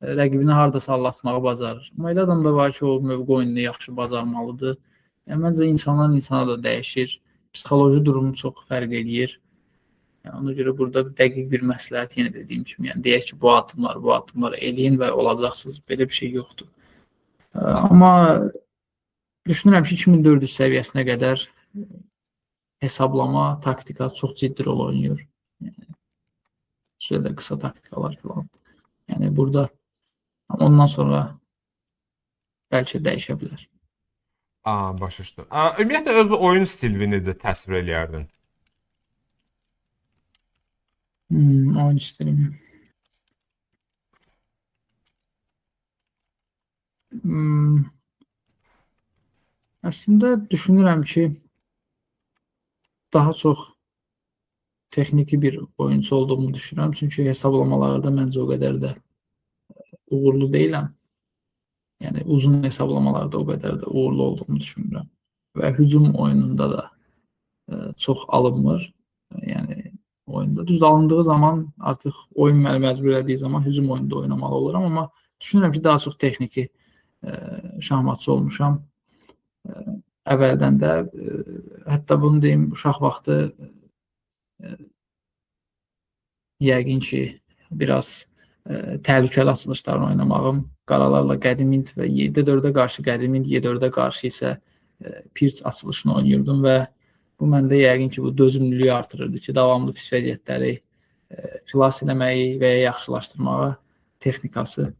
rəqibini hardasa allatmağı bacarır. Amma elə adam da var ki, o mövqe oyununu yaxşı bacarmalıdır. Yəni, məncə insandan insana da dəyişir. Psixoloji durumu çox fərq eləyir. Yəni, ona görə burada dəqiq bir məsləhət yenə dediyim kimi, yəni deyək ki, bu addımları eləyin və olacaqsınız. Belə bir şey yoxdur. Amma düşünürəm ki, 2400 səviyyəsinə qədər hesablama, taktika çox ciddi rol oynayır. Süredə qısa taktikalar falan. Yəni burada ondan sonra bəlkə dəyişə bilər. Başa düşdüm. Ümumiyyətlə öz oyun stilini necə təsvir eləyərdin? Oyun stilimi. Əslində düşünürəm ki, daha çox texniki bir oyuncu olduğumu düşünürəm. Çünki hesablamalarda məncə o qədər də uğurlu deyiləm. Yəni uzun hesablamalarda o qədər də uğurlu olduğumu düşünürəm. Və hücum oyununda da çox alınmır. Yəni oyunda düz alındığı zaman artıq oyun məni məcbur etdiyi zaman hücum oyununda oynamalı oluram, amma düşünürəm ki, daha çox texniki şahmatçı olmuşam. Əvvəldən də hətta bunu deyim, uşaq vaxtı yəqin ki, biraz təhlükəli açılışlarını oynamağım, qaralarla qədim int və 7-4-ə qarşı qədim int, 7-4-ə qarşı isə Pirc açılışını oynayırdım və bu məndə yəqin ki, bu dözümlülüyü artırırdı ki, davamlı pis vəziyyətləri xilas eləməyi və ya yaxşılaşdırmağa texnikası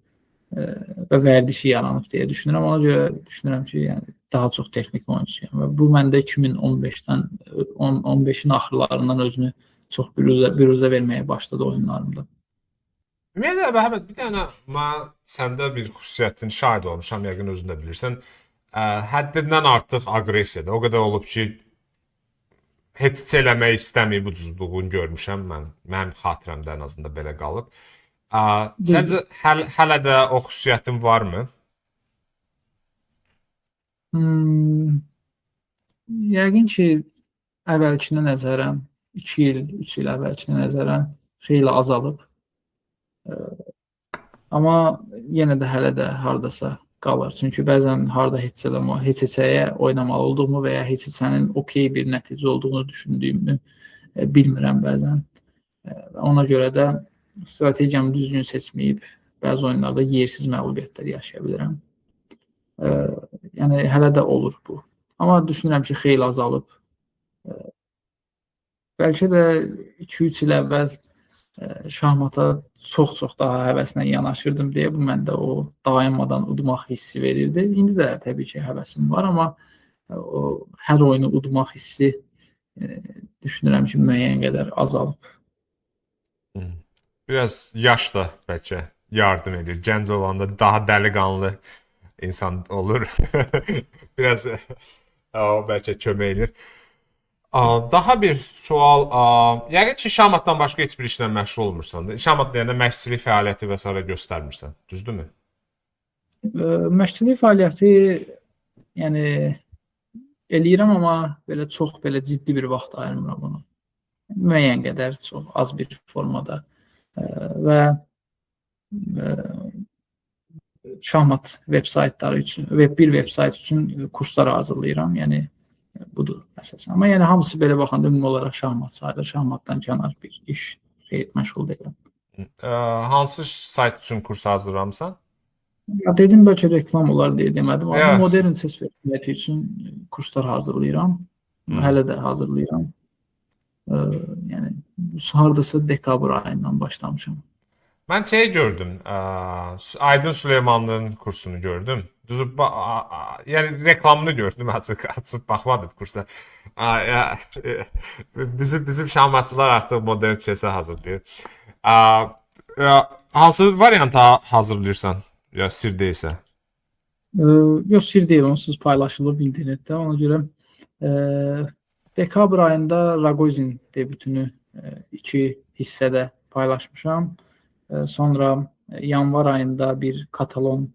və vərdişi yaranıb deyə düşünürəm. Ona görə düşünürəm ki, yəni daha çox texnik oyunçuyam və bu məndə 2015-dən 15-in axırlarından özünü çox büruzə verməyə başladı oyunlarımda. Ümumiyyətlə, Məhəmməd, bir dənə mən səndə bir xüsusiyyətin şahid olmuşam, yəqin özün də bilirsən. Həddindən artıq aqressiyada. O qədər olub ki, heç eləmək istəməyib ucuzluğunu görmüşəm mən. Mənim xatirəmdə ən azından belə qalıb. Səncə hələ də o xüsusiyyətin varmı? Yəqin ki, əvvəlkinə nəzərən 2 il, 3 il əvvəlkinə nəzərən xeyli azalıb. Amma yenə də hələ də hardasa qalır. Çünki bəzən harda heç-heçəyə oynamalı olduğumu və ya heç-heçənin okey bir nəticə olduğunu düşündüyümü bilmirəm bəzən. Ona görə də strategiyamı düzgün seçməyib bəzi oyunlarda yersiz məğlubiyyətlər yaşaya bilirəm. Yəni hələ də olur bu. Amma düşünürəm ki, xeyli azalıb bəlkə də 2-3 il əvvəl şahmata çox-çox daha həvəslə yanaşırdım deyə bu məndə o dayanmadan udmaq hissi verirdi. İndi də təbii ki, həvəsim var, amma o hər oyunu udmaq hissi düşünürəm ki, müəyyən qədər azalıb. Biraz yaş da bəlkə yardım edir. Gənc olanda daha dəliqanlı insan olur. Biraz o bəlkə kömək edir. Daha bir sual. Yəqin ki, şahmatdan başqa heç bir işlə məşğul olmursan da. Şahmat deyəndə məşqçilik fəaliyyəti və s. göstərmirsən. Düzdürmü? Məşqçilik fəaliyyəti yəni eləyirəm, amma belə çox belə ciddi bir vaxt ayırmıram ona. Müəyyən qədər, çox az bir formada və şahmat veb-saytları üçün, bir veb-sayt üçün kurslar hazırlayıram. Yəni budur əsasən. Amma yəni hamısı belə baxanda ümumi olaraq şahmat sayılır. Şahmatdan kənar bir iş məşğul deyiləm. Hansı sayt üçün kurs hazırlamısan? Ya dedim bəlkə reklam olar deyə demədim. Amma Yes. modern ses fəaliyyəti üçün kurslar hazırlayıram. Hələ də hazırlayıram. Yəni hardasa dekabr ayından başlamışam. Mən şey gördüm. Aydın Süleymanlının kursunu gördüm. Düzü yəni reklamını gördüm, açıb baxmadım kursa. Bizim şahmatçılar artıq modern çesə hazırlayır. Hansı varianta hazırlayırsan? Ya sir deyilsə. Yox, sir deyil, onsuz paylaşılıb internetdə. Ona görə dekabr ayında Ragozin debütünü 2 hissədə paylaşmışam. Sonra yanvar ayında bir Katalon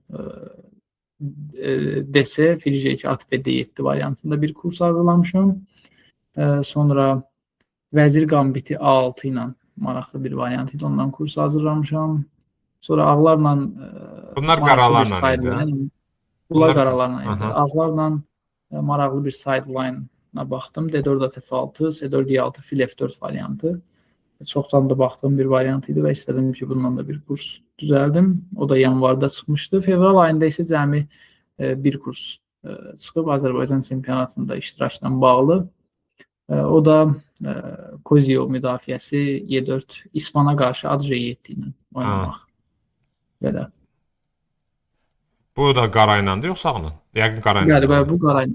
DS Frije ATP D7 variantında bir kurs hazırlamışam. Sonra Vəzir Gambiti A6 ilə maraqlı bir variant idi. Ondan kurs hazırlamışam. Sonra ağlarla Bunlar qaralarla idi. Bunlar qaralarla idi. Ağlarla maraqlı bir sideline-a baxdım. D4 F6, C4 D6 fil F4 variantı. Çoxdan da baxdığım bir variant idi və istədim ki, bundan da bir kurs düzəldim. O da yanvarda çıxmışdı. Fevral ayında isə cəmi bir kurs çıxıb Azərbaycan çempionatında iştirakla bağlı. O da Kozio müdafiəsi E4 İspana qarşı Adje 7 ilə oynamaq. Belə. Bu da qara ilə yoxsa ağla? Yəqin qara ilə. Bəli, bu qara ilə.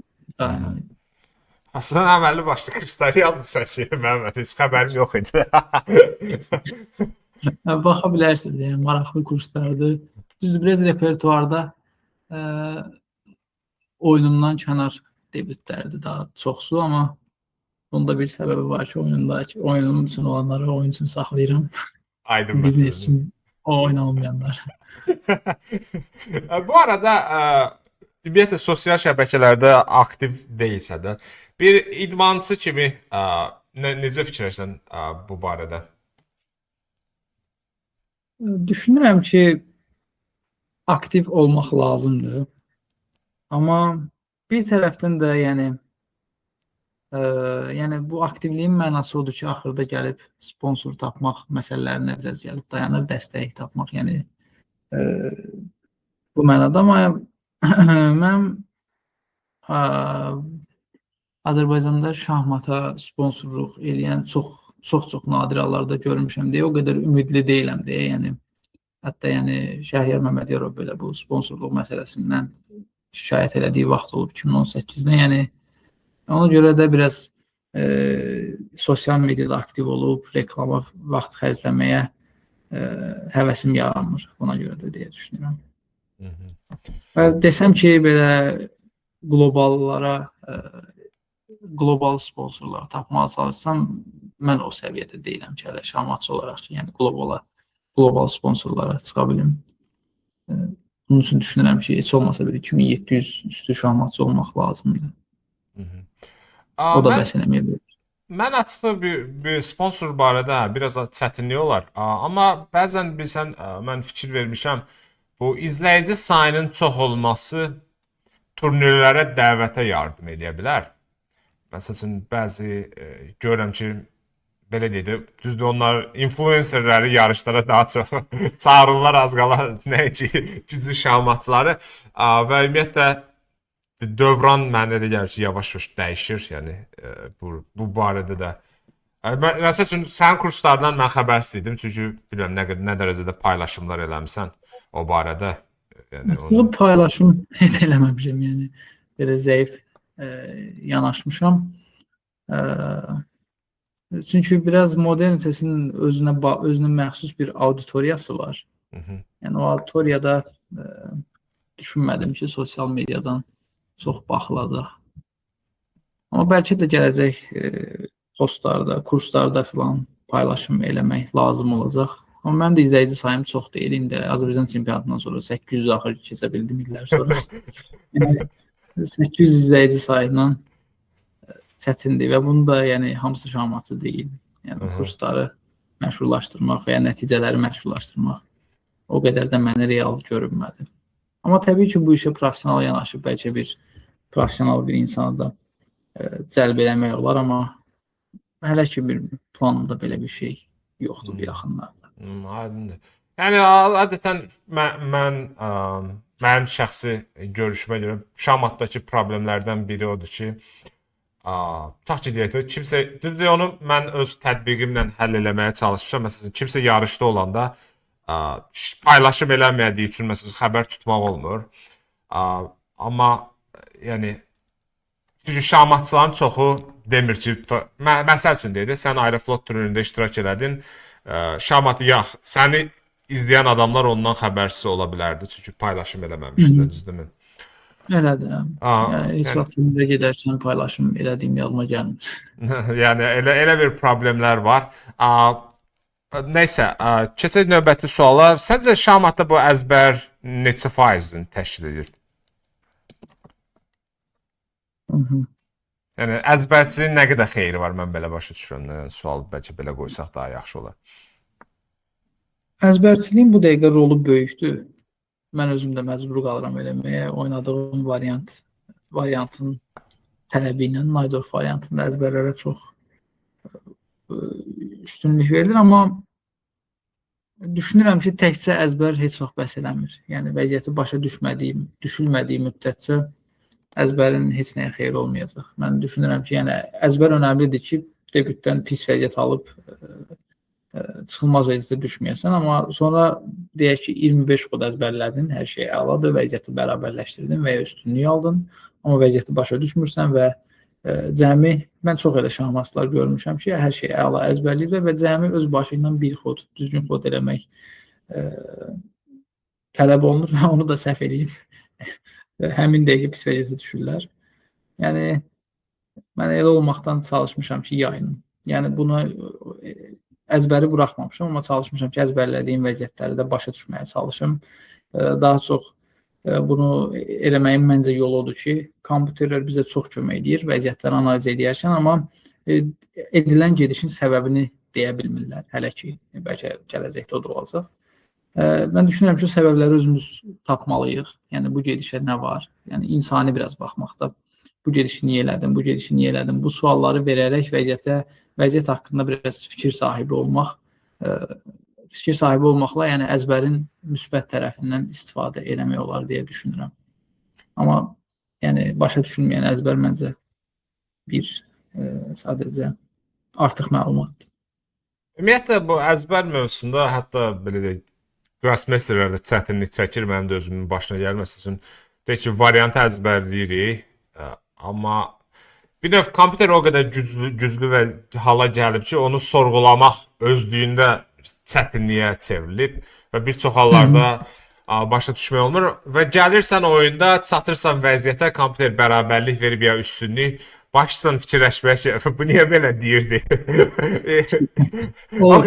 Sən əməlli başlı kursları yazmısan ki, Məhəmməd, heç xəbərim yox idi. Baxa bilərsiniz, yəni maraqlı kurslardır. Düzdür, biraz repertuarda oyunumdan kənar debütlərdir daha çoxsu, amma bunda bir səbəbi var ki, oyunum üçün olanları oyun üçün saxlayıram. Aydın Biznes məsələdir. üçün oynanmayanlar. Bu arada ümumiyyətlə sosial şəbəkələrdə aktiv deyilsə də, bir idmançı kimi necə fikirləşsən bu barədə? Düşünürəm ki, aktiv olmaq lazımdır. Amma bir tərəfdən də yəni bu aktivliyin mənası odur ki, axırda gəlib sponsor tapmaq məsələlərinə biraz gəlib dayanır, dəstək tapmaq. Yəni bu mənada, amma mən Azərbaycanda şahmata sponsorluq edən çox nadir hallarda görmüşəm deyə o qədər ümidli deyiləm deyə. Yəni hətta yəni Şəhriyar Məmmədiyarov belə bu sponsorluq məsələsindən şikayət elədiyi vaxt olub 2018-də. Yəni ona görə də biraz sosial mediada aktiv olub reklama vaxt xərcləməyə həvəsim yaranmır. Buna görə də deyə düşünürəm. Və desəm ki, belə qlobal sponsorlar tapmağa çalışsam, mən o səviyyədə deyiləm ki, hələ şahmatçı olaraq ki, yəni qlobal sponsorlara çıxa bilim. Bunun üçün düşünürəm ki, heç olmasa bir 2700 üstü şahmatçı olmaq lazımdır. O da bəs eləməyə bilər. Mən açığı bir sponsor barədə biraz çətinlik olar. Amma bəzən bilsən, mən fikir vermişəm, bu izləyici sayının çox olması turnirlərə dəvətə yardım edə bilər. Məsəl üçün, bəzi görürəm ki, belə deyək, düzdür, onlar influencerləri yarışlara daha çox çağırırlar, az qala nəinki güclü şahmatçıları və ümumiyyətlə dövran mənə elə gəlir ki, yavaş-yavaş dəyişir. Yəni bu barədə də Məsəl üçün sənin kurslarından mən xəbərsiz idim, çünki bilmirəm nə dərəcədə paylaşımlar eləmisən o barədə. Yəni Əslində paylaşım heç eləməmişəm, yəni belə zəif yanaşmışam. Ə, Çünki biraz modern sesin özünə məxsus bir auditoriyası var. Yəni o auditoriyada düşünmədim ki, sosial mediadan çox baxılacaq. Amma bəlkə də gələcək postlarda, kurslarda filan paylaşım eləmək lazım olacaq. Amma mənim də izləyici sayım çox deyil. İndi Azərbaycan çempionatından sonra 800 axır keçə bildim illər sonra. Yəni 800 izləyici sayıyla çətindir və bunu da yəni hamısı şahmatçı deyil. Yəni kursları məşhurlaşdırmaq və ya nəticələri məşhurlaşdırmaq o qədər də mənə real görünmədi. Amma təbii ki, bu işə professional yanaşıb bəlkə bir professional bir insanı da cəlb eləmək olar, amma hələ ki bir planımda belə bir şey yoxdur bu yaxınlarda. Aydındır. Yəni adətən mənim şəxsi görüşümə görə şahmatdakı problemlərdən biri odur ki, tutaq ki, deyək də, kimsə, düzdür, onu mən öz tətbiqimlə həll eləməyə çalışmışam. Məsələn, kimsə yarışda olanda paylaşım eləmədiyi üçün məsələn xəbər tutmaq olmur. Amma yəni çünki şahmatçıların çoxu demir ki, məsəl üçün deyək də, sən Aeroflot turnirində iştirak elədin, şahmatı səni izləyən adamlar ondan xəbərsiz ola bilərdi, çünki paylaşım eləməmişdilər, düzdürmü? Elədir. Yəni heç vaxt turnirə gedərkən paylaşım elədiyim yadıma gəlmir. Yəni elə bir problemlər var. Nəysə, keçək növbəti suala. Səncə şahmatda bu əzbər neçə faizini təşkil edir? Yəni əzbərçiliyin nə qədər xeyri var, mən belə başa düşürəm. Sualı bəlkə belə qoysaq daha yaxşı olar. Əzbərçiliyin bu dəqiqə rolu böyükdür. Mən özüm də məcbur qalıram eləməyə. Oynadığım variantın tələbi ilə Naydorf variantında əzbərlərə çox üstünlük verilir, amma düşünürəm ki, təkcə əzbər heç vaxt bəs eləmir. Yəni vəziyyəti başa düşülmədiyi müddətcə əzbərin heç nəyə xeyri olmayacaq. Mən düşünürəm ki, yəni əzbər önəmlidir ki, debütdən pis vəziyyət alıb çıxılmaz vəziyyətə düşməyəsən, amma sonra deyək ki, 25 kod əzbərlədin, hər şey əladır, vəziyyəti bərabərləşdirdin və ya üstünlük aldın, amma vəziyyəti başa düşmürsən və cəmi, mən çox elə şahmatçılar görmüşəm ki, hər şey əla əzbərləyirlər və cəmi öz başı ilə bir kod, düzgün kod eləmək tələb olunur və onu da səhv eləyib. Həmin dəqiqə pis vəziyyətə düşürlər. Yəni, mən elə olmaqdan çalışmışam ki, yayınım. Yəni, bunu əzbəri buraxmamışam, amma çalışmışam ki, əzbərlədiyim vəziyyətləri də başa düşməyə çalışım. Daha çox bunu eləməyin məncə yolu odur ki, kompüterlər bizə çox kömək edir vəziyyətləri analiz edərkən, amma edilən gedişin səbəbini deyə bilmirlər hələ ki, bəlkə gələcəkdə o da olacaq. Mən düşünürəm ki, o səbəbləri özümüz tapmalıyıq. Yəni, bu gedişə nə var? Yəni, insani biraz baxmaqda. Bu gedişi niyə elədim, bu gedişi niyə elədim? Bu sualları verərək vəziyyət haqqında biraz fikir sahibi olmaqla, yəni əzbərin müsbət tərəfindən istifadə eləmək olar deyə düşünürəm. Amma yəni başa düşülməyən əzbər məncə sadəcə artıq məlumatdır. Ümumiyyətlə bu əzbər mövzusunda hətta belə deyək, Grossmasterlərdə çətinlik çəkir, mənim də özümün başına gəlməsi üçün. Deyək ki, variantı əzbərləyirik, amma bir növ kompüter o qədər güclü və hala gəlib ki, onu sorğulamaq özlüyündə çətinliyə çevrilib və bir çox hallarda başa düşmək olmur və gəlirsən oyunda, çatırsan vəziyyətə, kompüter bərabərlik verib ya üstünlük, başsan fikirləşməyə ki, bu niyə belə deyirdi? Olur.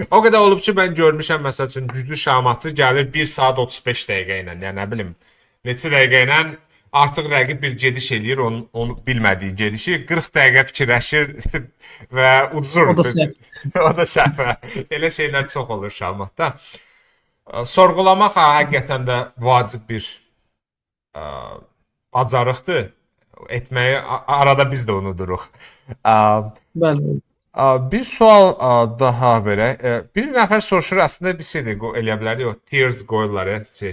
O qədər olub ki, mən görmüşəm, məsəl üçün, güclü şahmatçı gəlir 1 saat 35 dəqiqə ilə, yəni nə bilim, neçə dəqiqə ilə artıq rəqib bir gediş eləyir, onu bilmədiyi gedişi, 40 dəqiqə fikirləşir və udzur. O da səhvə. Elə şeylər çox olur şahmatda. Sorğulamaq həqiqətən də vacib bir bacarıqdır. Etməyi arada biz də unuduruq. Bəli. Bir sual daha verək. Bir nəfər soruşur, əslində bir şeydir eləyə bilərik, o tiers qoyurlar,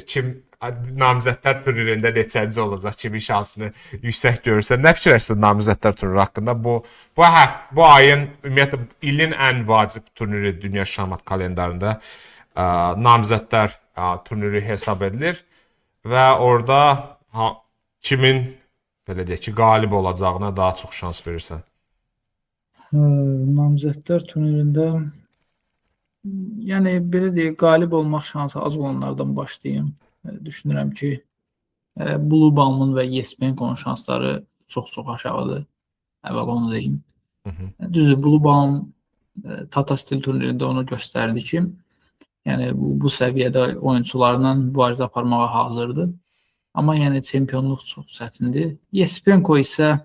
kim namizədlər turnirində neçənci olacaq, kimin şansını yüksək görürsən. Nə fikirləşirsən namizədlər turniri haqqında? Bu ayın ümumiyyətlə ilin ən vacib turniri dünya şahmat kalendarında namizədlər turniri hesab edilir və orada kimin belə deyək ki, qalib olacağına daha çox şans verirsən. Namizədlər turnirində yəni belə deyək, qalib olmaq şansı az olanlardan başlayım. Düşünürəm ki, Blue Balm-ın və ESPN-in şansları çox-çox aşağıdır. Əvvəl onu deyim. Düzdür, Blue Balm Tata Steel turnirində onu göstərdi ki, yəni bu səviyyədə oyunçularla mübarizə aparmağa hazırdır. Amma yəni çempionluq çox çətindir. ESPN-ko isə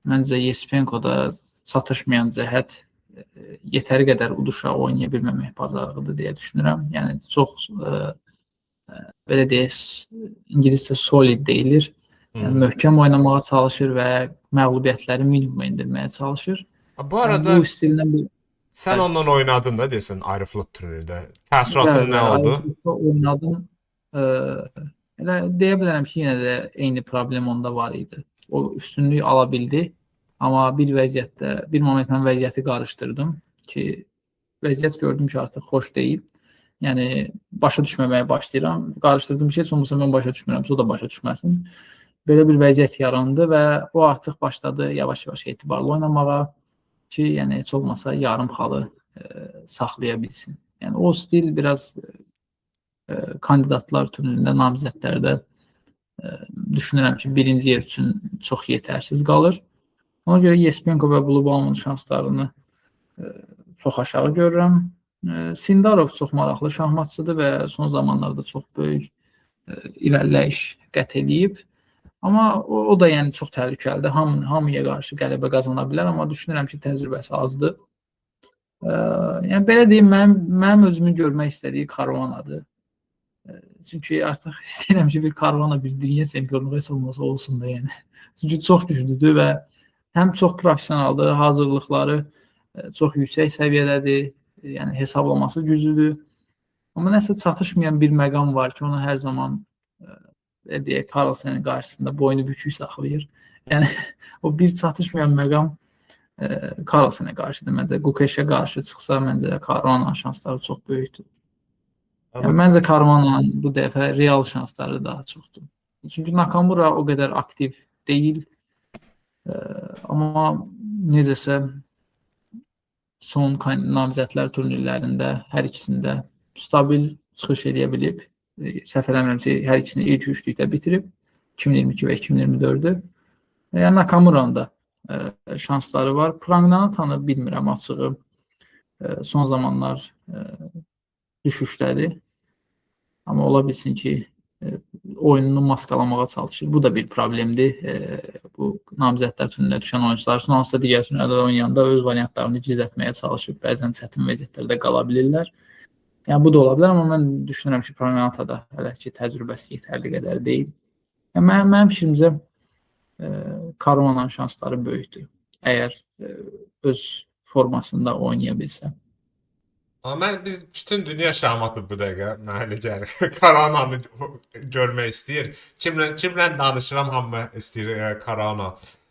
məncə ESPN-koda çatışmayan cəhət yetəri qədər uduşa oynaya bilməmək bacarığıdır deyə düşünürəm. Yəni çox belə deyək, ingiliscə solid deyilir. Yəni möhkəm oynamağa çalışır və məğlubiyyətləri minimuma endirməyə çalışır. Bu arada bu stildən sən onunla oynadın da desən Aeroflot turnirində. Təəssüratın nə oldu? Oynadım. Elə deyə bilərəm ki, yenə də eyni problem onda var idi. O üstünlüyü ala bildi. Amma bir momentlə vəziyyəti qarışdırdım ki, vəziyyət gördüm ki, artıq xoş deyil. Yəni, başa düşməməyə başlayıram. Qarışdırdım ki, heç olmasa mən başa düşmürəm, o da başa düşməsin. Belə bir vəziyyət yarandı və o artıq başladı yavaş-yavaş etibarlı oynamağa ki, yəni heç olmasa yarım xalı saxlaya bilsin. Yəni, o stil biraz kandidatlar turnirində, namizədlərdə düşünürəm ki, birinci yer üçün çox yetərsiz qalır. Ona görə ESPN-ko və Blue Balm-ın şanslarını çox aşağı görürəm. Sindarov çox maraqlı şahmatçıdır və son zamanlarda çox böyük irəliləyiş qət edib. Amma o da yəni çox təhlükəlidir. Hamıya qarşı qələbə qazana bilər, amma düşünürəm ki, təcrübəsi azdır. Yəni belə deyim, mənim özümün görmək istədiyi Caruanadır. Çünki artıq istəyirəm ki, bir Caruana bir dünya çempionluğu olması olsun da yəni. Çünki çox güclüdür və həm çox professionaldır, hazırlıqları çox yüksək səviyyədədir, yəni hesablaması güclüdür. Amma nəsə çatışmayan bir məqam var ki, onu hər zaman deyək, Carlsen'in qarşısında boynu bükük saxlayır. Yəni o bir çatışmayan məqam Carlsen'ə qarşıdır. Məncə Gukeşə qarşı çıxsa, məncə Caruana'nın şansları çox böyükdür. Yəni, məncə Caruana'nın bu dəfə real şansları daha çoxdur. Çünki Nakamura o qədər aktiv deyil. Amma necəsə son namizədlər turnirlərində hər ikisində stabil çıxış edə bilib. Səhv eləmirəmsə, hər ikisini ilk üçlükdə bitirib 2022 və 2024-dü. Yəni Nakamura'nın da şansları var. Prangnatanı bilmirəm açığı. Son zamanlar düşüşdədir. Amma ola bilsin ki, oyununu maskalamağa çalışır. Bu da bir problemdir. Bu namizədlər turnirində düşən oyuncular üçün hansısa digər turnirlərdə oynayanda öz variantlarını gizlətməyə çalışıb. Bəzən çətin vəziyyətlərdə qala bilirlər. Yəni bu da ola bilər, amma mən düşünürəm ki, Prangnatada hələ ki təcrübəsi yetərli qədər deyil. Yəni, mənim fikrimcə Caruana'nın şansları böyükdür. Əgər öz formasında oynaya bilsə. Amma biz bütün dünya şahmatı bu dəqiqə mənə elə gəlir. Caruana'nı görmək istəyir. Kimlə danışıram, hamı istəyir Caruana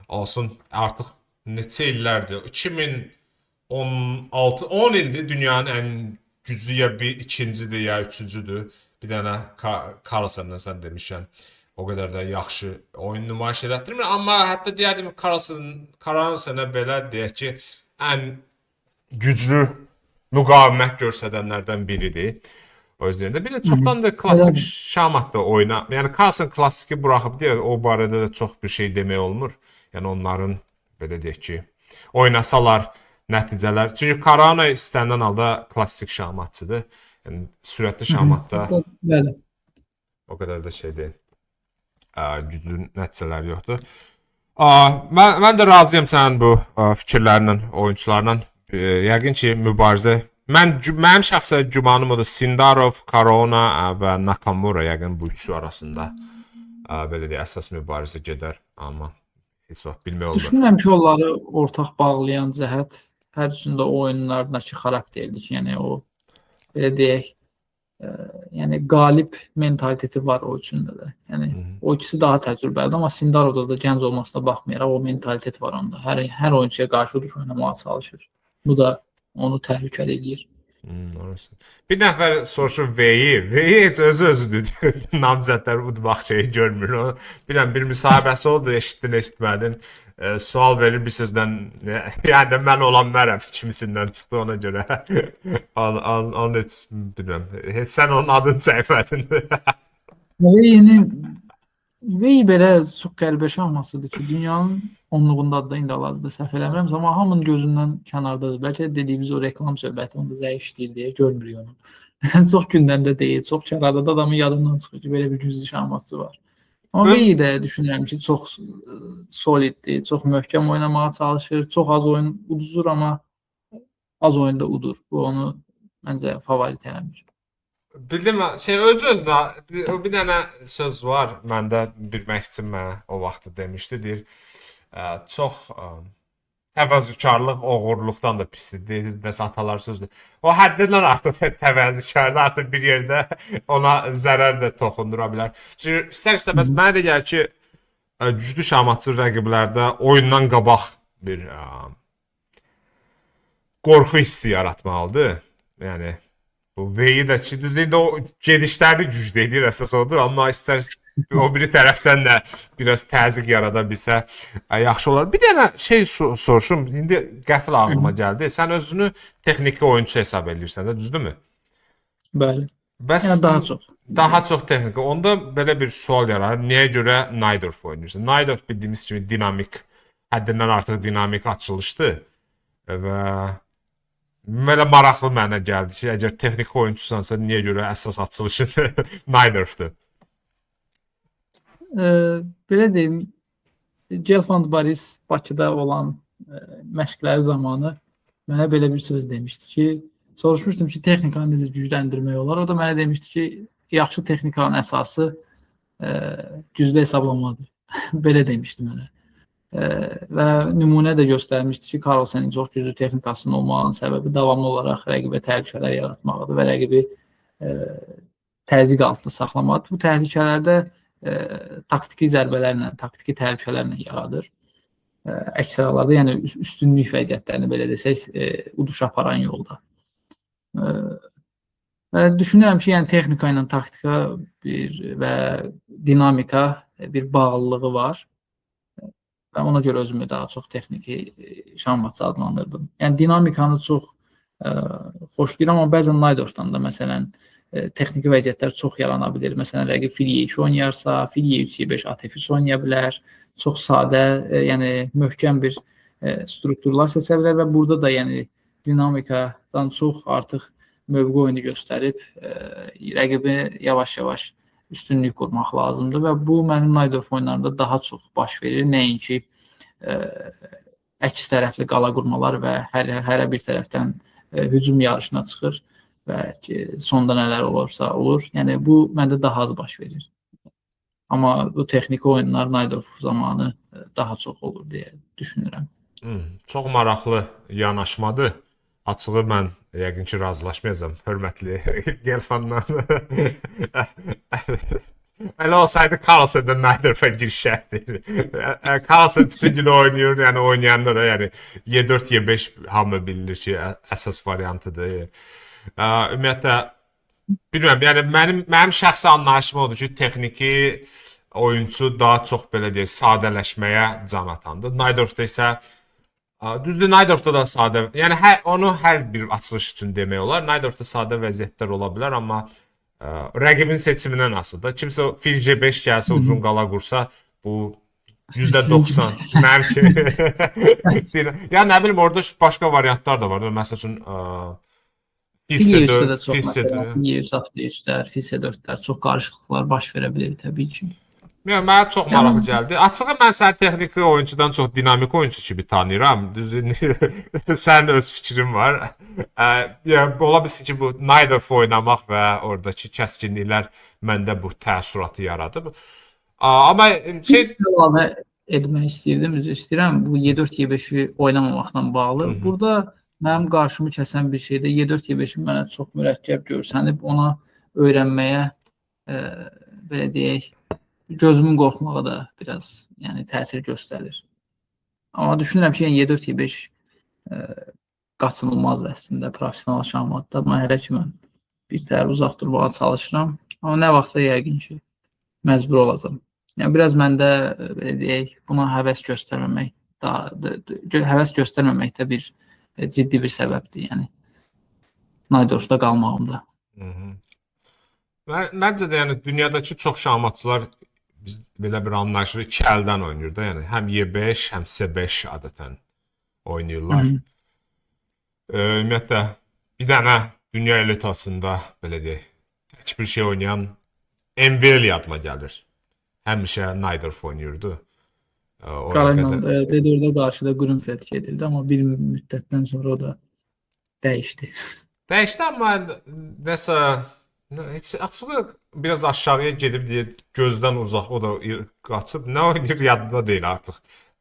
olsun. Artıq neçə illərdir? 2016, 10 ildir dünyanın ən güclü ya bir ikincidir ya üçüncüdür. Bir dənə Carlsen'dən sən demişsən. O qədər də yaxşı oyun nümayiş elətdirmir. Amma hətta deyərdim Caruana belə deyək ki, ən güclü müqavimət göstərənlərdən biridir. O üzərində. Bir də çoxdan da klassik şahmatda oyna. Yəni Carlsen klassiki buraxıb deyə o barədə də çox bir şey demək olmur. Yəni onların belə deyək ki, oynasalar nəticələr. Çünki Caruana istənilən halda klassik şahmatçıdır. Yəni sürətli şahmatda o qədər də şey deyil. Güclü nəticələr yoxdur. Mən də razıyam sənin bu fikirlərindən, oyuncularla. Yəqin ki, mübarizə. Mənim şəxsən gümanım odur. Sindarov, Caruana və Nakamura yəqin bu üçü arasında belə deyək, əsas mübarizə gedər. Amma heç vaxt bilmək olmur. Düşünürəm ki, onları ortaq bağlayan cəhət hər üçündə oyunlardakı xarakterdir ki, yəni o belə deyək, yəni qalib mentaliteti var o üçündə də. Yəni o ikisi daha təcrübəlidir, amma Sindarovda da gənc olmasına baxmayaraq o mentalitet var onda. Hər oyunçuya qarşı uduş oynamağa çalışır. Bu da onu təhlükəli edir. Orası. Bir nəfər soruşur V'yi heç özü-özüdür. Namizədlər udmaq şeyi görmür. O, bilən bir müsahibəsi oldu, eşitdin. Sual verir bir sözdən, yəni də mən olan mərəm kimisindən çıxdı ona görə. Onu heç bilməm. Heç sən onun adını çəkmədin. Vey belə çox qəribə şahmasıdır ki, dünyanın onluğundadır da indi hal-hazırda səhv eləmirəmsə, amma hamının gözündən kənardadır. Bəlkə dediyimiz o reklam söhbəti onda zəif işləyir deyə görmürük onu. Çox gündəmdə deyil, çox kənarda da adamın yadından çıxır ki, belə bir güclü şahmatçı var. Amma Vey də düşünürəm ki, çox soliddir, çox möhkəm oynamağa çalışır, çox az oyun uduzur, amma az oyunda udur. Bu onu məncə favorit eləmir. Bildim, öz-özünə bir dənə söz var, məndə bir məşqçim mənə o vaxtı demişdi, deyir, çox təvəzzükarlıq oğurluqdan da pisdir, deyir, bəs atalar sözdür. O həddindən artıq təvəzzükardır, artıq bir yerdə ona zərər də toxundura bilər. Çünki istər-istəməz mənə də gəlir ki, güclü şahmatçı rəqiblərdə oyundan qabaq bir qorxu hissi yaratmalıdır. Yəni, bu V'yi də ki, düzdür, o gedişləri güclü edir, əsas odur, amma istər o biri tərəfdən də biraz təzyiq yarada bilsə yaxşı olar. Bir dənə şey soruşum, indi qəfil ağlıma gəldi. Sən özünü texniki oyunçu hesab edirsən də, düzdürmü? Bəli. Bəs yəni daha çox. Daha çox texniki. Onda belə bir sual yaranır. Niyə görə Najdorf oynayırsan? Najdorf bildiyimiz kimi dinamik, həddindən artıq dinamik açılışdır və belə maraqlı mənə gəldi ki, əgər texniki oyunçusansa, niyə görə əsas açılışın Najdorfdur? Belə deyim, Gelfand Boris Bakıda olan məşqləri zamanı mənə belə bir söz demişdi ki, soruşmuşdum ki, texnikanı necə gücləndirmək olar. O da mənə demişdi ki, yaxşı texnikanın əsası güclü hesablanmadır. Belə demişdi mənə. Və nümunə də göstərmişdi ki, Carlsen'in çox güclü texnikasının olmağının səbəbi davamlı olaraq rəqibə təhlükələr yaratmaqdır və rəqibi təzyiq altında saxlamadır. Bu təhlükələrdə taktiki zərbələrlə, taktiki təhlükələrlə yaradır. Əksər hallarda, yəni üstünlük vəziyyətlərini belə desək, uduşa aparan yolda. Və düşünürəm ki, yəni texnika ilə taktika və dinamika bir bağlılığı var. Və ona görə özümü daha çox texniki şahmatçı adlandırdım. Yəni dinamikanı çox xoşlayıram, amma bəzən Najdorfdan da məsələn texniki vəziyyətlər çox yarana bilir. Məsələn, rəqib fil E2 oynayarsa, fil E3, E5, AT3 oynaya bilər. Çox sadə, yəni möhkəm bir strukturlar seçə bilər və burada da yəni dinamikadan çox artıq mövqe oyunu göstərib rəqibi yavaş-yavaş üstünlük qurmaq lazımdır və bu mənim Najdorf oyunlarında daha çox baş verir. Nəinki əks tərəfli qala qurmalar və hər bir tərəfdən hücum yarışına çıxır və sonda nələr olursa olur. Yəni bu məndə daha az baş verir. Amma bu texniki oyunlar Najdorf zamanı daha çox olur deyə düşünürəm. Çox maraqlı yanaşmadır. Açığı mən yəqin ki, razılaşmayacağam, hörmətli Gelfandan. Elə olsaydı Carlsen'dən Najdorf'a giriş şərtdir. Carlsen bütün gün oynayır, yəni oynayanda da yəni Y4, Y5 hamı bilir ki, əsas variantıdır. Ümumiyyətlə, bilmirəm, yəni mənim şəxsi anlayışım odur ki, texniki oyunçu daha çox belə deyək, sadələşməyə can atandır. Najdorf'da isə düzdür, Najdorf'da da sadə, yəni onu hər bir açılış üçün demək olar. Najdorf'da sadə vəziyyətlər ola bilər, amma rəqibin seçimindən asılıdır. Kimsə fil G5 gəlsə, uzun qala qursa, bu %90 mənim kimi. Ya nə bilim, orada başqa variantlar da var. Məsəl üçün fil C4, fil C4, fil C4-lər çox qarışıqlıqlar baş verə bilər təbii ki. Mənə çox maraqlı gəldi. Açığı mən səni texniki oyuncudan çox dinamik oyuncu kimi tanıyıram. Sənin öz fikrin var. Ola bilsin ki, bu Najdorf oynamaq və oradakı kəskinliklər məndə bu təəssüratı yaradıb. Amma əlavə etmək istəyirdim, üzr istəyirəm. Bu Y4, Y5-i oynamamaqla bağlı. Burada mənim qarşımı kəsən bir şeydə Y4, Y5-in mənə çox mürəkkəb görsənib, ona öyrənməyə belə deyək, gözümün qorxmağı da biraz yəni təsir göstərir. Amma düşünürəm ki, yəni 7-4 5 qaçınılmazdır əslində professional şahmatda. Amma hələ ki mən bir təhər uzaq durmağa çalışıram. Amma nə vaxtsa yəqin ki məcbur olacağam. Yəni biraz məndə belə deyək, buna həvəs göstərməmək də bir ciddi bir səbəbdir, yəni Naydorfda qalmağımda. Məncə də yəni dünyadakı çox şahmatçılar biz belə bir anlayışla 2 əldən oynayır da, yəni həm Y5, həm C5 adətən oynayırlar. Ümumiyyətlə bir dənə dünya elitasında belə deyək, heç bir şey oynayan MVL yadıma gəlir. Həmişə Naydorf oynayırdı. Qarayla D4-də qarşıda Grünfeld gedirdi, amma bir müddətdən sonra o da dəyişdi. Dəyişdi, amma nəsə heç açığı biraz aşağıya gedib deyə gözdən uzaq o da qaçıb nə oynayır yadında deyil artıq.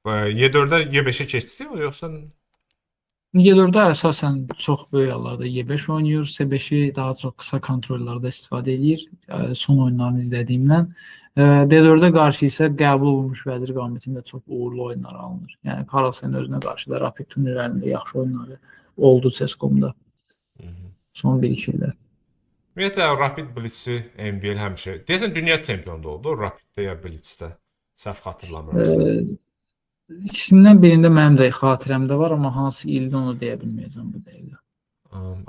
Y4-də Y5-ə keçdi mi yoxsa? Y4-də əsasən çox böyük hallarda Y5 oynayır, C5-i daha çox qısa kontrollarda istifadə edir. Son oyunlarını izlədiyimdən. D4-də qarşı isə qəbul olunmuş vəzir qamətində çox uğurlu oyunlar alınır. Yəni Carlsen özünə qarşı da Rapid turnirlərində yaxşı oyunları oldu CS:GO-da. Son 1-2 ildə. Ümumiyyətlə Rapid Blitz'i MVL həmişə. Deyəsən dünya çempionu da oldu Rapiddə ya Blitzdə. Səhv xatırlamıram. İkisindən birində mənim də xatirəmdə var, amma hansı ildə onu deyə bilməyəcəm bu dəqiqə.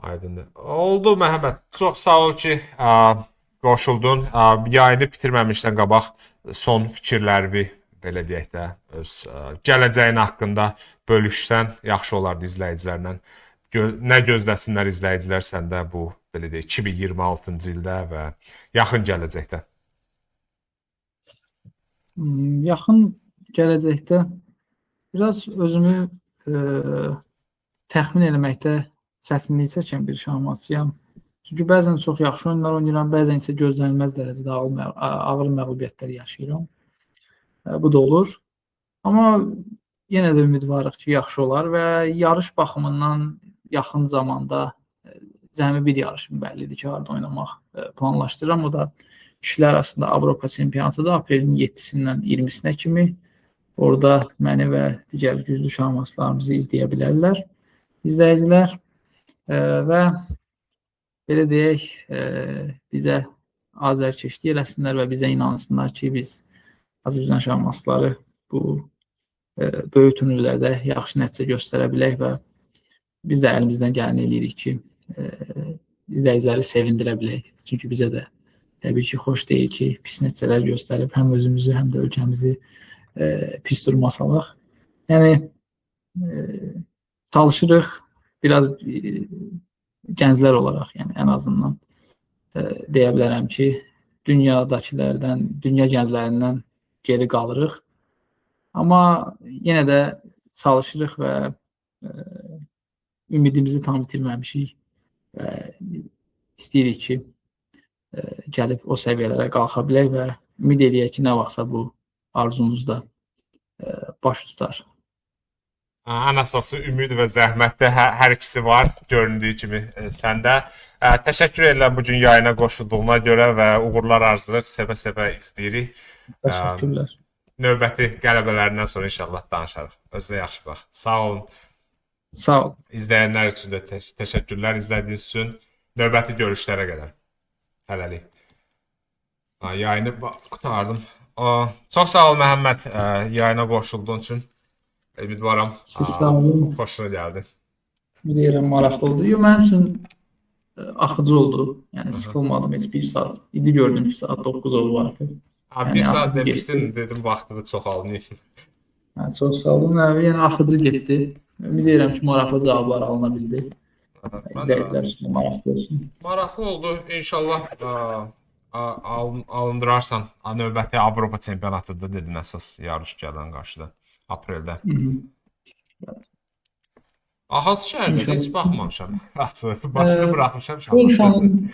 Aydındır. Oldu Məhəmməd. Çox sağ ol ki, qoşuldun. Yayını bitirməmişdən qabaq son fikirlərini belə deyək də öz gələcəyin haqqında bölüşsən yaxşı olardı izləyicilərlə. Nə gözləsinlər izləyicilər səndə bu belə deyək 2026-cı ildə və yaxın gələcəkdə? Yaxın gələcəkdə biraz özümü təxmin eləməkdə çətinlik çəkən bir şahmatçıyam. Çünki bəzən çox yaxşı oyunlar oynayıram, bəzən isə gözlənilməz dərəcədə ağır məğlubiyyətlər yaşayıram. Bu da olur. Amma yenə də ümidvarıq ki, yaxşı olar və yarış baxımından yaxın zamanda cəmi bir yarışım bəllidir ki, harada oynamaq planlaşdırıram. O da kişilər arasında Avropa çempionatıdır. Aprelin 7-sindən 20-sinə kimi. Orada məni və digər güclü şahmatçılarımızı izləyə bilərlər izləyicilər və belə deyək, bizə azərkeşlik eləsinlər və bizə inansınlar ki, biz Azərbaycan şahmatçıları bu böyük turnirlərdə yaxşı nəticə göstərə bilək və biz də əlimizdən gələni eləyirik ki, izləyiciləri sevindirə bilək. Çünki bizə də təbii ki, xoş deyil ki, pis nəticələr göstərib həm özümüzü, həm də ölkəmizi pis duruma salaq. Yəni, çalışırıq biraz gənclər olaraq, yəni ən azından deyə bilərəm ki, dünyadakilərdən, dünya gənclərindən geri qalırıq. Amma yenə də çalışırıq və ümidimizi tam itirməmişik və istəyirik ki, gəlib o səviyyələrə qalxa bilək və ümid edək ki, nə vaxtsa bu arzumuzda baş tutar. Ən əsası ümid və zəhmətdə hər ikisi var, göründüyü kimi səndə. Təşəkkür edirəm bu gün yayına qoşulduğuna görə və uğurlar arzulayırıq, sevə-sevə istəyirik. Təşəkkürlər. Növbəti qələbələrindən sonra inşallah danışarıq. Özünə yaxşı bax. Sağ olun. Sağ ol. İzləyənlər üçün də təşəkkürlər izlədiyiniz üçün. Növbəti görüşlərə qədər. Hələlik. Yayını qutardım. Çox sağ ol Məhəmməd, yayına qoşulduğun üçün. Ümidvaram. Siz sağ olun. Xoşuna gəldi. Deyirəm, maraqlı oldu. Mənim üçün axıcı oldu. Yəni sıxılmadım heç bir saat. İndi gördüm ki, saat 9 oldu artıq. Bir saat demişdin, dedim vaxtını çox almayayım. Çox sağ olun. Yəni axıcı getdi. Ümid edirəm ki, maraqlı cavablar alına bildi. İzləyicilər üçün maraqlı olsun. Maraqlı oldu. İnşallah alındırarsan növbəti Avropa çempionatıda dedin əsas yarış gələn qarşıda apreldə. Hansı şəhərdə heç baxmamışam. Başını buraxmışam.